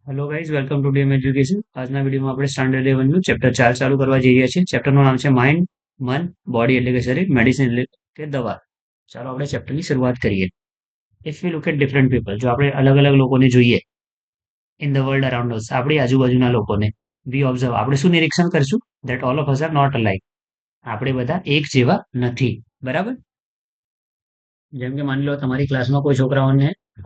Hello guys, welcome to DM education. આજના વિડીયોમાં આપણે સ્ટાન્ડર્ડ લેવલનું ચેપ્ટર 4 ચાલુ કરવા જઈ રહ્યા છીએ. ચેપ્ટરનું નામ છે માઇન્ડ, મન, બોડી એટલે કે શરીર, મેડિસિન એટલે કે દવા. ચાલો આપણે ચેપ્ટરની શરૂઆત કરીએ. If we look at different people, જો આપણે અલગ અલગ લોકોને જોઈએ in the world around us, આપણી આજુબાજુના લોકોને વી ઓબ્ઝર્વ, આપણે શું નિરીક્ષણ કરશું? That all of us are not alike. આપણે બધા એક જેવા નથી. બરાબર? જેમ કે માની લો તમારી ક્લાસમાં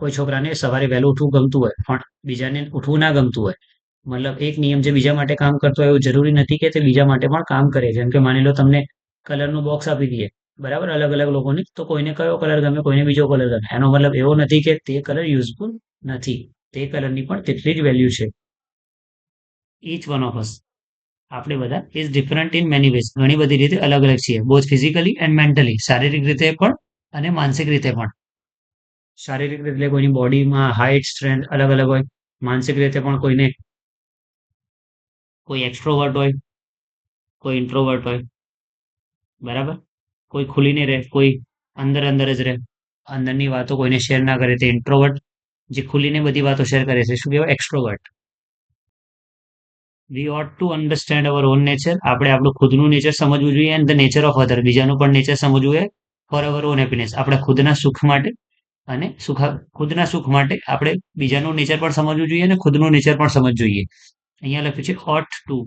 કોઈ છોકરાને સવારે વહેલું ઉઠવું ગમતું હોય પણ બીજાને ઉઠવું ના ગમતું હોય. મતલબ એક નિયમ જે બીજા માટે કામ કરતો હોય એવું જરૂરી નથી કે તે બીજા માટે પણ કામ કરે. જેમ કે માની લો તમને કલરનું બોક્સ આપી દઈએ, બરાબર, અલગ અલગ લોકોને, તો કોઈને કયો કલર ગમે, કોઈને બીજો કલર ગમે. એનો મતલબ એવો નથી કે તે કલર યુઝફુલ નથી. તે કલરની પણ તેટલી જ વેલ્યુ છે. ઈચ વન ઓફ અસ, આપણે બધા is different in many ways, ઘણી બધી રીતે અલગ અલગ છીએ, બોથ ફિઝિકલી એન્ડ મેન્ટલી, શારીરિક રીતે પણ અને માનસિક રીતે પણ. શારીરિક રીતે કોઈની બોડીમાં હાઇટ સ્ટ્રેન્થ અલગ અલગ હોય. માનસિક રીતે પણ કોઈ એક્સ્ટ્રોવર્ટ હોય, કોઈ ઇન્ટ્રોવર્ટ હોય. બરાબર? કોઈ ખુલીને રહે, કોઈ અંદર અંદર જ રહે, અંદરની વાતો કોઈને શેર ના કરે, તે ઇન્ટ્રોવર્ટ. જે ખુલીને બધી વાતો શેર કરે છે શું કહેવાય? Extrovert. We ought to understand our own nature, આપણે આપણું ખુદનું નેચર સમજવું જોઈએ, and the nature of other, બીજાનું પણ નેચર સમજવું જોઈએ. ફોર અવર ઓન હેપીનેસ, આપણા ખુદના સુખ માટે અને ખુદના સુખ માટે આપણે બીજાનું નેચર પણ સમજવું જોઈએ અને ખુદનું નેચર પણ સમજવું જોઈએ. અહીંયા લખ્યું છે ઓટ ટુ,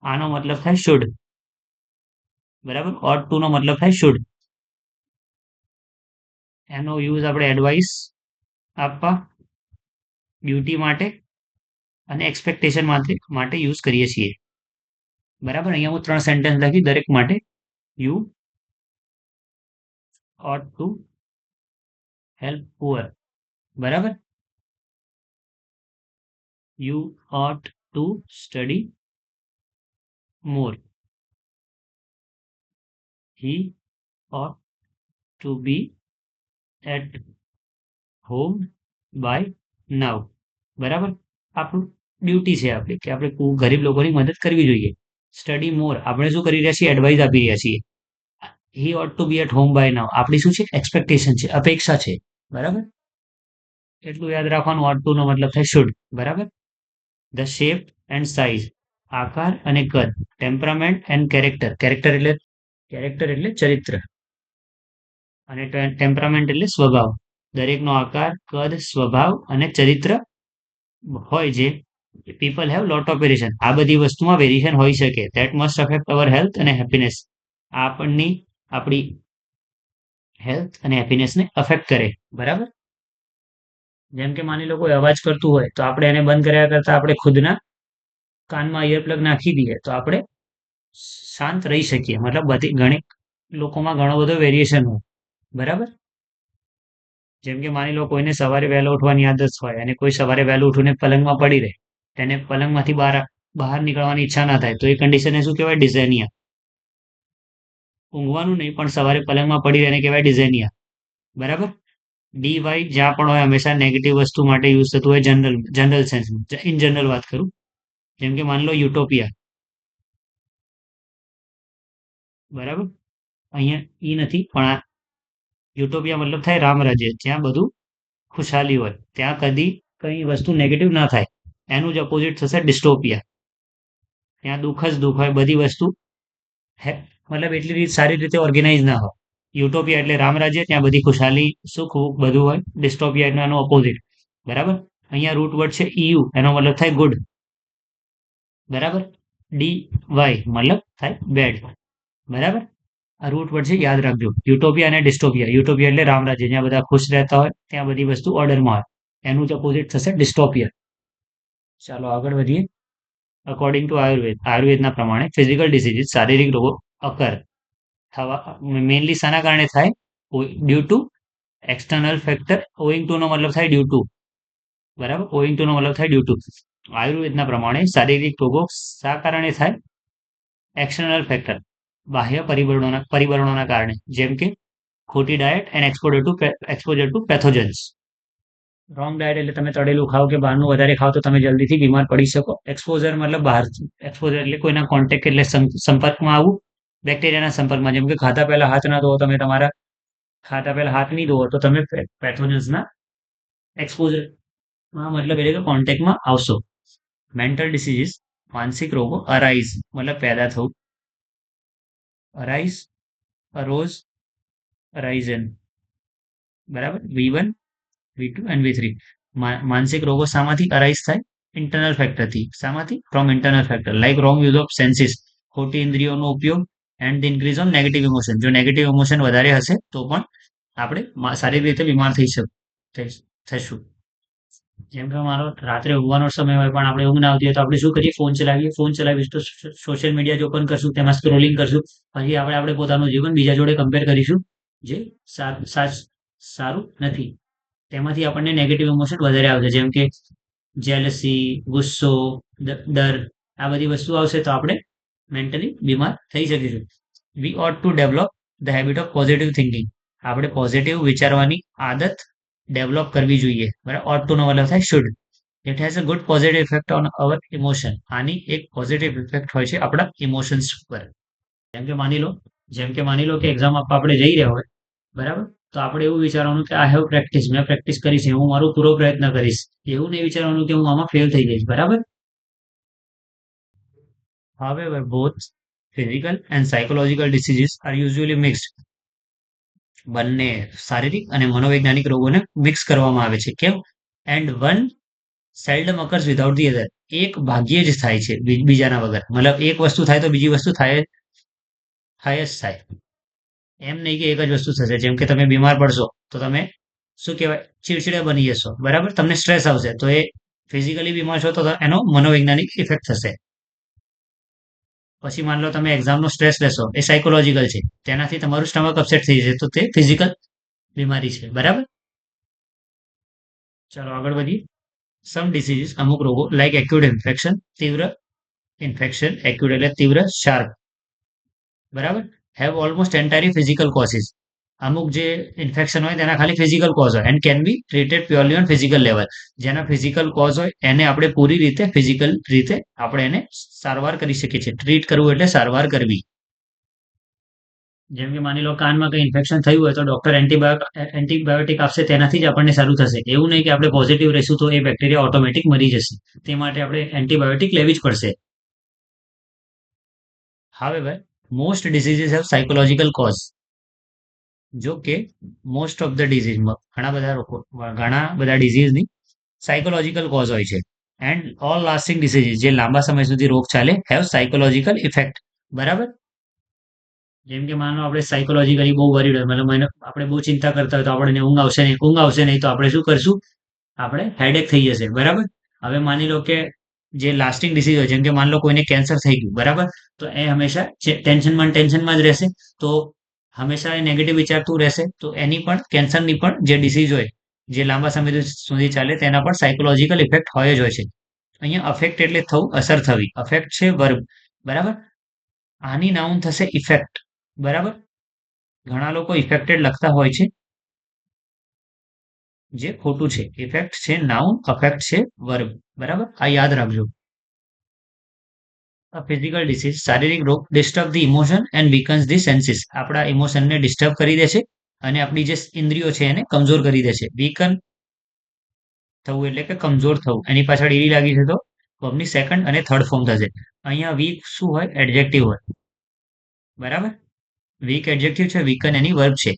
આનો મતલબ થાય શુડ. બરાબર? ઓટ ટુ નો મતલબ થાય શુડ. એનો યુઝ આપણે એડવાઇસ આપવા, ડ્યુટી માટે અને એક્સપેક્ટેશન માટે યુઝ કરીએ છીએ. બરાબર? અહીંયા હું 3 સેન્ટેન્સ લખી દરેક માટે. You ought to help poor. બરાબર? You ought to study more. He ought to be at home by now. બરાબર? આપણું ડ્યુટી છે આપણી કે આપણે ગરીબ લોકોની મદદ કરવી જોઈએ. સ્ટડી મોર, આપણે શું કરી રહ્યા છીએ? એડવાઇસ આપી રહ્યા છીએ. હી ought to be at home by now, આપણી શું છે? એક્સપેક્ટેશન છે, અપેક્ષા છે. બરાબર? એટલું યાદ રાખવાનું. ought to નો મતલબ થાય શુડ. બરાબર? ધ શેપ એન્ડ સાઇઝ, આકાર અને કદ. ટેમ્પરામેન્ટ એન્ડ કેરેક્ટર એટલે ચરિત્ર, અને ટેમ્પરામેન્ટ એટલે સ્વભાવ. દરેકનો આકાર, કદ, સ્વભાવ અને ચરિત્ર હોય જે people have lot of variation, આ બધી વસ્તુમાં વેરિએશન હોઈ શકે. That must affect hour health અને હેપીનેસ, આપણી હેલ્થ અને હેપીનેસને અફેક્ટ કરે. બરાબર? જેમ કે માની લો કોઈ અવાજ કરતું હોય તો આપણે એને બંધ કર્યા કરતા આપણે ખુદના કાનમાં ઇયરપ્લગ નાખી દઈએ તો આપણે શાંત રહી શકીએ. મતલબ ઘણી લોકોમાં ઘણો બધો વેરિએશન હોય. બરાબર? જેમ કે માની લો કોઈને સવારે વહેલો ઉઠવાની આદત હોય અને કોઈ સવારે વહેલું ઉઠીને પલંગમાં પડી રહે, તેને પલંગમાંથી બહાર નીકળવાની ઈચ્છા ના થાય, તો એ કન્ડિશનને શું કહેવાય? ડિઝેનિયા. ઊંઘવાનું નહીં પણ સવારે પલંગમાં પડી રહે એને કહેવાય ડિઝેનિયા. બરાબર? ડી વાય જ્યાં પણ હોય હંમેશા નેગેટિવ વસ્તુ માટે યુઝ થતું હોય, જનરલ સેન્સમાં, ઇન જનરલ વાત કરું. જેમ કે માની લો યુટોપિયા. બરાબર? અહીંયા ઈ નથી પણ આ યુટોપિયા મતલબ થાય રામ રાજ્ય, જ્યાં બધું ખુશહાલી હોય, ત્યાં કદી કઈ વસ્તુ નેગેટિવ ના થાય. એનું જ અપોઝિટ થશે ડિસ્ટોપિયા. ત્યાં દુઃખ જ દુઃખ હોય, બધી વસ્તુ મતલબ એટલી સારી રીતે ઓર્ગેનાઇઝ ના હોય. યુટોપિયા એટલે રામ રાજ્ય, ત્યાં બધી ખુશહાલી, સુખ બધું હોય. ડિસ્ટોપિયા એટલે એનો ઓપોઝિટ. બરાબર? અહીંયા રૂટ વર્ડ છે ઈયુ, એનો મતલબ થાય ગુડ. બરાબર? ડી વાય મતલબ થાય બેડ. બરાબર? આ રૂટ વર્ડ છે, યાદ રાખજો. યુટોપિયા અને ડિસ્ટોપિયા. યુટોપિયા એટલે રામ રાજ્ય, જ્યાં બધા ખુશ રહેતા હોય, ત્યાં બધી વસ્તુ ઓર્ડરમાં હોય. એનું જ અપોઝિટ થશે ડિસ્ટોપિયા. ચાલો આગળ વધીએ. અકોર્ડિંગ ટુ આયુર્વેદના પ્રમાણે ફિઝિકલ ડિસીઝીસ, શારીરિક રોગો અકર થવા મેઇનલી શાના કારણે થાય? Due to external factor. Owing to નો મતલબ થાય ડ્યુ ટુ. બરાબર? ઓઈંગ ટુ નો મતલબ થાય ડ્યુ ટુ. આયુર્વેદના પ્રમાણે શારીરિક રોગો શા કારણે થાય? એક્સટર્નલ ફેક્ટર, બાહ્ય પરિબળોના કારણે. જેમ કે ખોટી diet and exposure to pathogens. Wrong diet એટલે તમે તળેલું ખાઓ કે બહારનું વધારે ખાઓ તો તમે જલ્દીથી બીમાર પડી શકો. એક્સપોઝર મતલબ બહાર, એક્સપોઝર એટલે કોઈના કોન્ટેક્ટ એટલે સંપર્કમાં આવવું, બેક્ટેરિયાના સંપર્કમાં. જેમ કે ખાતા પહેલા હાથ ના ધોવો, તમે તમારા ખાતા પહેલા હાથ નહીં ધોવો તો તમે પેથોજન્સના એક્સપોઝર મતલબ એટલે કે કોન્ટેક્ટમાં આવશો. મેન્ટલ ડિસીઝીસ માનસિક રોગો અરાઇઝ મતલબ પેદા થવું, અરાઇઝ, અરોઝ, અરાઇઝન, બરાબર. V1, V2 and V3. માનસિક રોગો શામાંથી અરાઇઝ થાય? ઇન્ટરનલ ફેક્ટરથી. શામાંથી? From internal factor like wrong use of senses, ખોટી ઇન્દ્રિયોનો ઉપયોગ, and increase on negative emotion. જો નેગેટિવ ઇમોશન વધારે હશે તો પણ આપણે શારીરિક રીતે બીમાર થઈશું. જેમ કે મારો રાત્રે ઊંઘવાનો સમય હોય પણ આપણે ઊંઘ ના આવતી હોય તો આપણે શું કરીએ? ફોન ચલાવીએ. ફોન ચલાવીશ તો સોશિયલ મીડિયા જ ઓપન કરશું, તેમાં સ્ક્રોલિંગ કરશું. પછી આપણે પોતાનું જીવન બીજા જોડે કમ્પેર કરીશું, જે સારું નથી. તેમાંથી આપણને નેગેટિવ ઇમોશન વધારે આવશે, જેમ કે જેલસી, ગુસ્સો, ડર. આ બધી વસ્તુ આવશે તો આપણે મેન્ટલી બીમાર થઈ શકીશું. We ought to develop the habit of positive thinking. આપણે પોઝિટિવ વિચારવાની આદત ડેવલપ કરવી જોઈએ. બરાબર. ઓટ ટુ નો મતલબ થાય should. It has a good positive effect on our emotion. આની એક પોઝિટિવ ઇફેક્ટ હોય છે આપણા ઇમોશન્સ પર. જેમ કે માની લો કે એક્ઝામ આપવા આપણે જઈ રહ્યા હોય, બરાબર. તો આપણે એવું વિચારવાનું કે આઈ હેવ પ્રેક્ટિસ, મેં પ્રેક્ટિસ કરી છે, હું મારું પૂરો પ્રયત્ન કરીશ. એવું નહીં વિચારવાનું કે હું આમાં ફેલ થઈ જઈશ, બરાબર. However, both physical and psychological diseases are usually mixed. બંને શારીરિક અને મનોવૈજ્ઞાનિક રોગોને મિક્સ કરવામાં આવે છે. કેમ? And one seldom occurs without the other. એક ભાગ્યે જ થાય છે બીજાના વગર. મતલબ એક વસ્તુ થાય તો બીજી વસ્તુ થાય જ થાય. એમ નહીં કે એક જ વસ્તુ થશે. જેમ કે તમે બીમાર પડશો તો તમે શું કહેવાય? ચીડચીડા બની જશો, બરાબર. તમને સ્ટ્રેસ આવશે તો એ ફિઝિકલી બીમાર છો તો એનો મનોવૈજ્ઞાનિક ઇફેક્ટ થશે. પછી માની લો તમે એક્ઝામનો સ્ટ્રેસ લેશો, એ સાયકોલોજીકલ છે. તેનાથી તમારું સ્ટમક અપસેટ થઈ જશે તો તે ફિઝિકલ બીમારી છે, બરાબર. ચાલો આગળ વધીએ. સમ ડિસીઝીસ અમુક રોગો લાઈક એક્યુટ ઇન્ફેક્શન, તીવ્ર ઇન્ફેક્શન, એક્યુટ એટલે તીવ્ર, શાર્પ, બરાબર. Have almost entirely physical causes. અમુક જે ઇન્ફેક્શન હોય તેના ખાલી ફિઝિકલ કોઝ હોય and can be treated purely on physical level. જેના ફિઝિકલ કોઝ હોય એને આપણે પૂરી રીતે ફિઝિકલ રીતે આપણે એને સારવાર કરી શકીએ છીએ. ટ્રીટ કરવું એટલે સારવાર કરવી. જેમ કે માની લો કાનમાં કઈ ઇન્ફેક્શન થયું હોય તો ડોક્ટર એન્ટીબાયોટિક આપશે, તેનાથી જ આપણને સારું થશે. એવું નહીં કે આપણે પોઝિટિવ રહીશું તો એ બેક્ટેરિયા ઓટોમેટિક મરી જશે. તે માટે આપણે એન્ટીબાયોટિક લેવી જ પડશે. However, most diseases have psychological cause. જો કે મોસ્ટ ઓફ ધ ડિઝીઝ, ઘણા બધા ડિઝીઝની સાયકોલોજીકલ કોઝ હોય છે. એન્ડ ઓલ લાસ્ટિંગ ડિસીઝીસ, જે લાંબા સમય સુધી રોગ ચાલે, હેવ સાયકોલોજીકલ ઇફેક્ટ, બરાબર. જેમ કે માનો આપણે સાયકોલોજીકલી બહુ વરીડ હોય, મતલબ આપણે બહુ ચિંતા કરતા હોય તો આપણને ઊંઘ આવશે નહીં તો આપણે શું કરશું? આપણે હેડેક થઈ જશે, બરાબર. હવે માની લો કે જે લાસ્ટિંગ ડિસીઝ હોય, જેમ કે માની લો કોઈને કેન્સર થઈ ગયું, બરાબર. તો એ હંમેશા ટેન્શનમાં જ રહેશે. તો હંમેશા એ નેગેટિવ વિચારતું રહેશે તો એની પણ કેન્સરની પણ જે ડિસીઝ હોય, જે લાંબા સમય સુધી ચાલે, તેના પણ સાયકોલોજીકલ ઇફેક્ટ હોય જ હોય છે. અહીંયા અફેક્ટ એટલે થવું, અસર થવી. અફેક્ટ છે વર્બ, બરાબર. આની નાઉન થશે ઇફેક્ટ, બરાબર. ઘણા લોકો ઇફેક્ટેડ લખતા હોય છે, જે ખોટું છે. ઇફેક્ટ છે નાઉન, અફેક્ટ છે વર્બ, બરાબર. આ યાદ રાખજો. ફિઝિકલ ડિસીઝ શારીરિક રોગ disturb the emotion and weakens the senses. આપણા ઇમોશનને ડિસ્ટર્બ કરી દે છે અને આપણી જે ઇન્દ્રિયો છે એને કમજોર કરી દે છે. વીકન થવું એટલે કે કમજોર થવું. એની પાછળ ઈડી લાગી છે તો વર્બની સેકન્ડ અને થર્ડ ફોર્મ થશે. અહીંયા વીક શું હોય? એડજેક્ટિવ હોય, બરાબર. વીક એડજેક્ટિવ છે, વીકન એની વર્બ છે.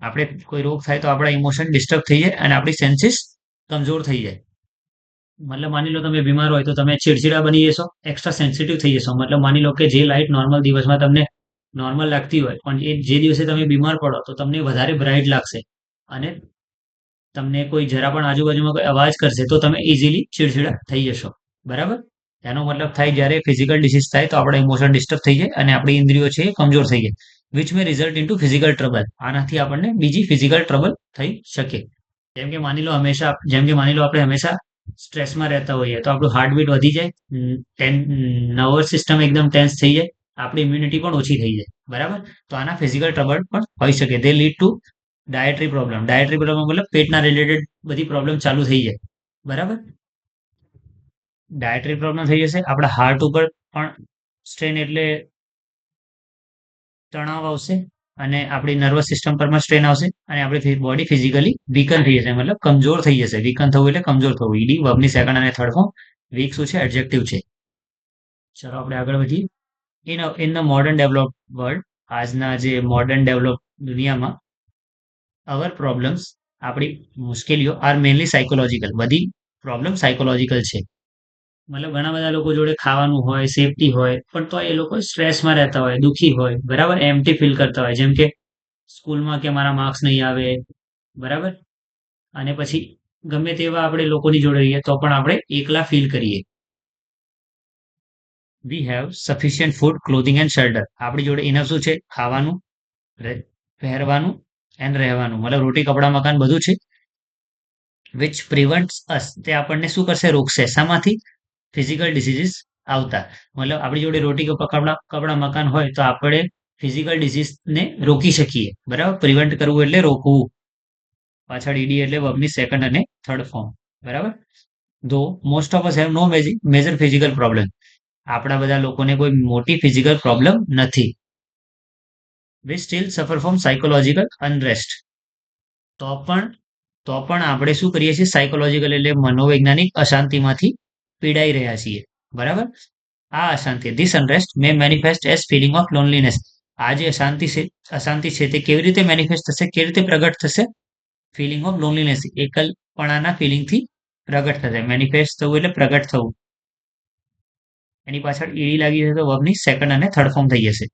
આપણે કોઈ રોગ થાય તો આપણા ઇમોશન ડિસ્ટર્બ થઈ જાય અને આપણી સેન્સીસ કમજોર થઈ જાય. મતલબ માની લો તમે બીમાર હોય તો તમે ચીડચીડા બની જશો, એક્સ્ટ્રા સેન્સિટિવ થઈ જશો. મતલબ માની લો કે જે લાઈટ નોર્મલ દિવસમાં તમને નોર્મલ લાગતી હોય પણ એ જે દિવસે તમે બીમાર પડો તો તમને વધારે બ્રાઇટ લાગશે. અને તમને કોઈ જરા પણ આજુબાજુમાં કોઈ અવાજ કરશે તો તમે ઇઝીલી ચીડચીડા થઈ જશો, બરાબર. એનો મતલબ થાય જ્યારે ફિઝિકલ ડિસીઝ થાય તો આપણા ઇમોશન ડિસ્ટર્બ થઈ જાય અને આપણી ઇન્દ્રિયો છે એ કમજોર થઈ જાય, which may result into physical trouble. આનાથી આપણને બીજી ફિઝિકલ ટ્રબલ થઈ શકે. જેમ કે માની લો આપણે હંમેશા સ્ટ્રેસમાં રહેતા હોઈએ તો આપણું હાર્ટબીટ વધી જાય, નર્વસ સિસ્ટમ એકદમ ટેન્સ થઈ જાય, આપણી ઇમ્યુનિટી પણ ઓછી થઈ જાય, બરાબર. તો આના ફિઝિકલ ટ્રબલ પણ હોઈ શકે. દે લીડ ટુ ડાયટરી પ્રોબ્લેમ મતલબ પેટના રિલેટેડ બધી પ્રોબ્લેમ ચાલુ થઈ જાય, બરાબર. ડાયટરી પ્રોબ્લેમ થઈ જશે. આપણા હાર્ટ ઉપર પણ સ્ટ્રેન એટલે તણાવ આવશે. અને આપણી નર્વસ સિસ્ટમ પર પણ સ્ટ્રેન આવશે અને આપણી બોડી ફિઝિકલી વીકન થઈ જશે, મતલબ કમજોર થઈ જશે. વીકન થવું એટલે કમજોર થવું. ઈડી વર્બની સેકન્ડ અને થર્ડ ફોર્મ. વીક શું છે? એડજેક્ટિવ છે. ચલો આપણે આગળ વધીએ. In the modern develop world, આજના જે મોડર્ન ડેવલપ દુનિયામાં, અવર પ્રોબ્લેમ્સ, આપણી મુશ્કેલીઓ આર મેનલી સાયકોલોજીકલ. બધી પ્રોબ્લેમ સાયકોલોજીકલ છે. મતલબ ઘણા બધા લોકો જોડે ખાવાનું હોય, સેફટી હોય, પણ તો એ લોકો સ્ટ્રેસમાં રહેતા હોય, દુઃખી હોય, બરાબર, એમ્પ્ટી ફીલ કરતા હોય, જેમ કે સ્કૂલમાં કે મારા માર્ક્સ નહીં આવે, બરાબર, અને પછી ગમે તેવા આપણે લોકોની જોડે રહીએ તો પણ આપણે એકલા ફીલ કરીએ. We have sufficient food, clothing and shelter. આપણી જોડે ઇનફ શું છે? ખાવાનું, પહેરવાનું એન્ડ રહેવાનું, મતલબ રોટી કપડા મકાન બધું છે. વિચ પ્રિવન્ટ્સ અસ, તે આપણને શું કરશે? રોકશે. શામાંથી? ફિઝિકલ ડિસીઝીસ આવતા. મતલબ આપણી જોડે રોટી કપડા કપડા મકાન હોય તો આપણે ફિઝિકલ ડિસીઝને રોકી શકીએ, બરાબર. પ્રિવેન્ટ કરવું એટલે રોકવું. પાછળ ઈડી એટલે વર્બની સેકન્ડ અને થર્ડ ફોર્મ, બરાબર. Though most of us have no major physical problem. આપણા બધા લોકોને કોઈ મોટી ફિઝિકલ પ્રોબ્લેમ નથી. We still suffer from psychological unrest. તો પણ આપણે શું કરીએ છીએ? સાયકોલોજીકલ એટલે મનોવૈજ્ઞાનિક અશાંતિમાંથી પીડાઈ રહ્યા છીએ, બરાબર. આ અશાંતિ, this unrest may manifest as feeling of loneliness. આ જે અશાંતિ છે તે કેવી રીતે મેનિફેસ્ટ થશે? કેવી રીતે પ્રગટ થશે? ફિલિંગ ઓફ લોનલીનેસ, એકલપણાના ફિલિંગથી પ્રગટ થશે. મેનિફેસ્ટ થવું એટલે પ્રગટ થવું. એની પાછળ ઈડી લાગી જશે તો વર્બની સેકન્ડ અને થર્ડ ફોર્મ થઈ જશે.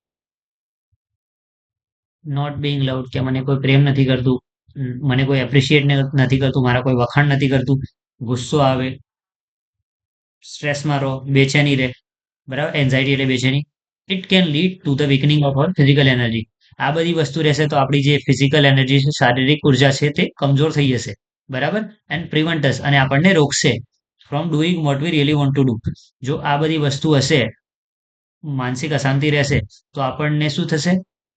નોટ બિંગ લવડ, કે મને કોઈ પ્રેમ નથી કરતું, મને કોઈ એપ્રિશિએટ નથી કરતું, મારા કોઈ વખાણ નથી કરતું. ગુસ્સો આવે, સ્ટ્રેસમાં રહો, બેચેની રહે, બરાબર. એન્ઝાયટી એટલે બેચેની. It can lead to the weakening of our physical energy. આ બધી વસ્તુ રહેશે તો આપણી જે ફિઝિકલ એનર્જી છે, શારીરિક ઉર્જા છે, તે કમજોર થઈ જશે, બરાબર. એન્ડ પ્રિવન્ટસ, અને આપણને રોકશે from doing what we really want to do. જો આ બધી વસ્તુ હશે, માનસિક અશાંતિ રહેશે, તો આપણને શું થશે?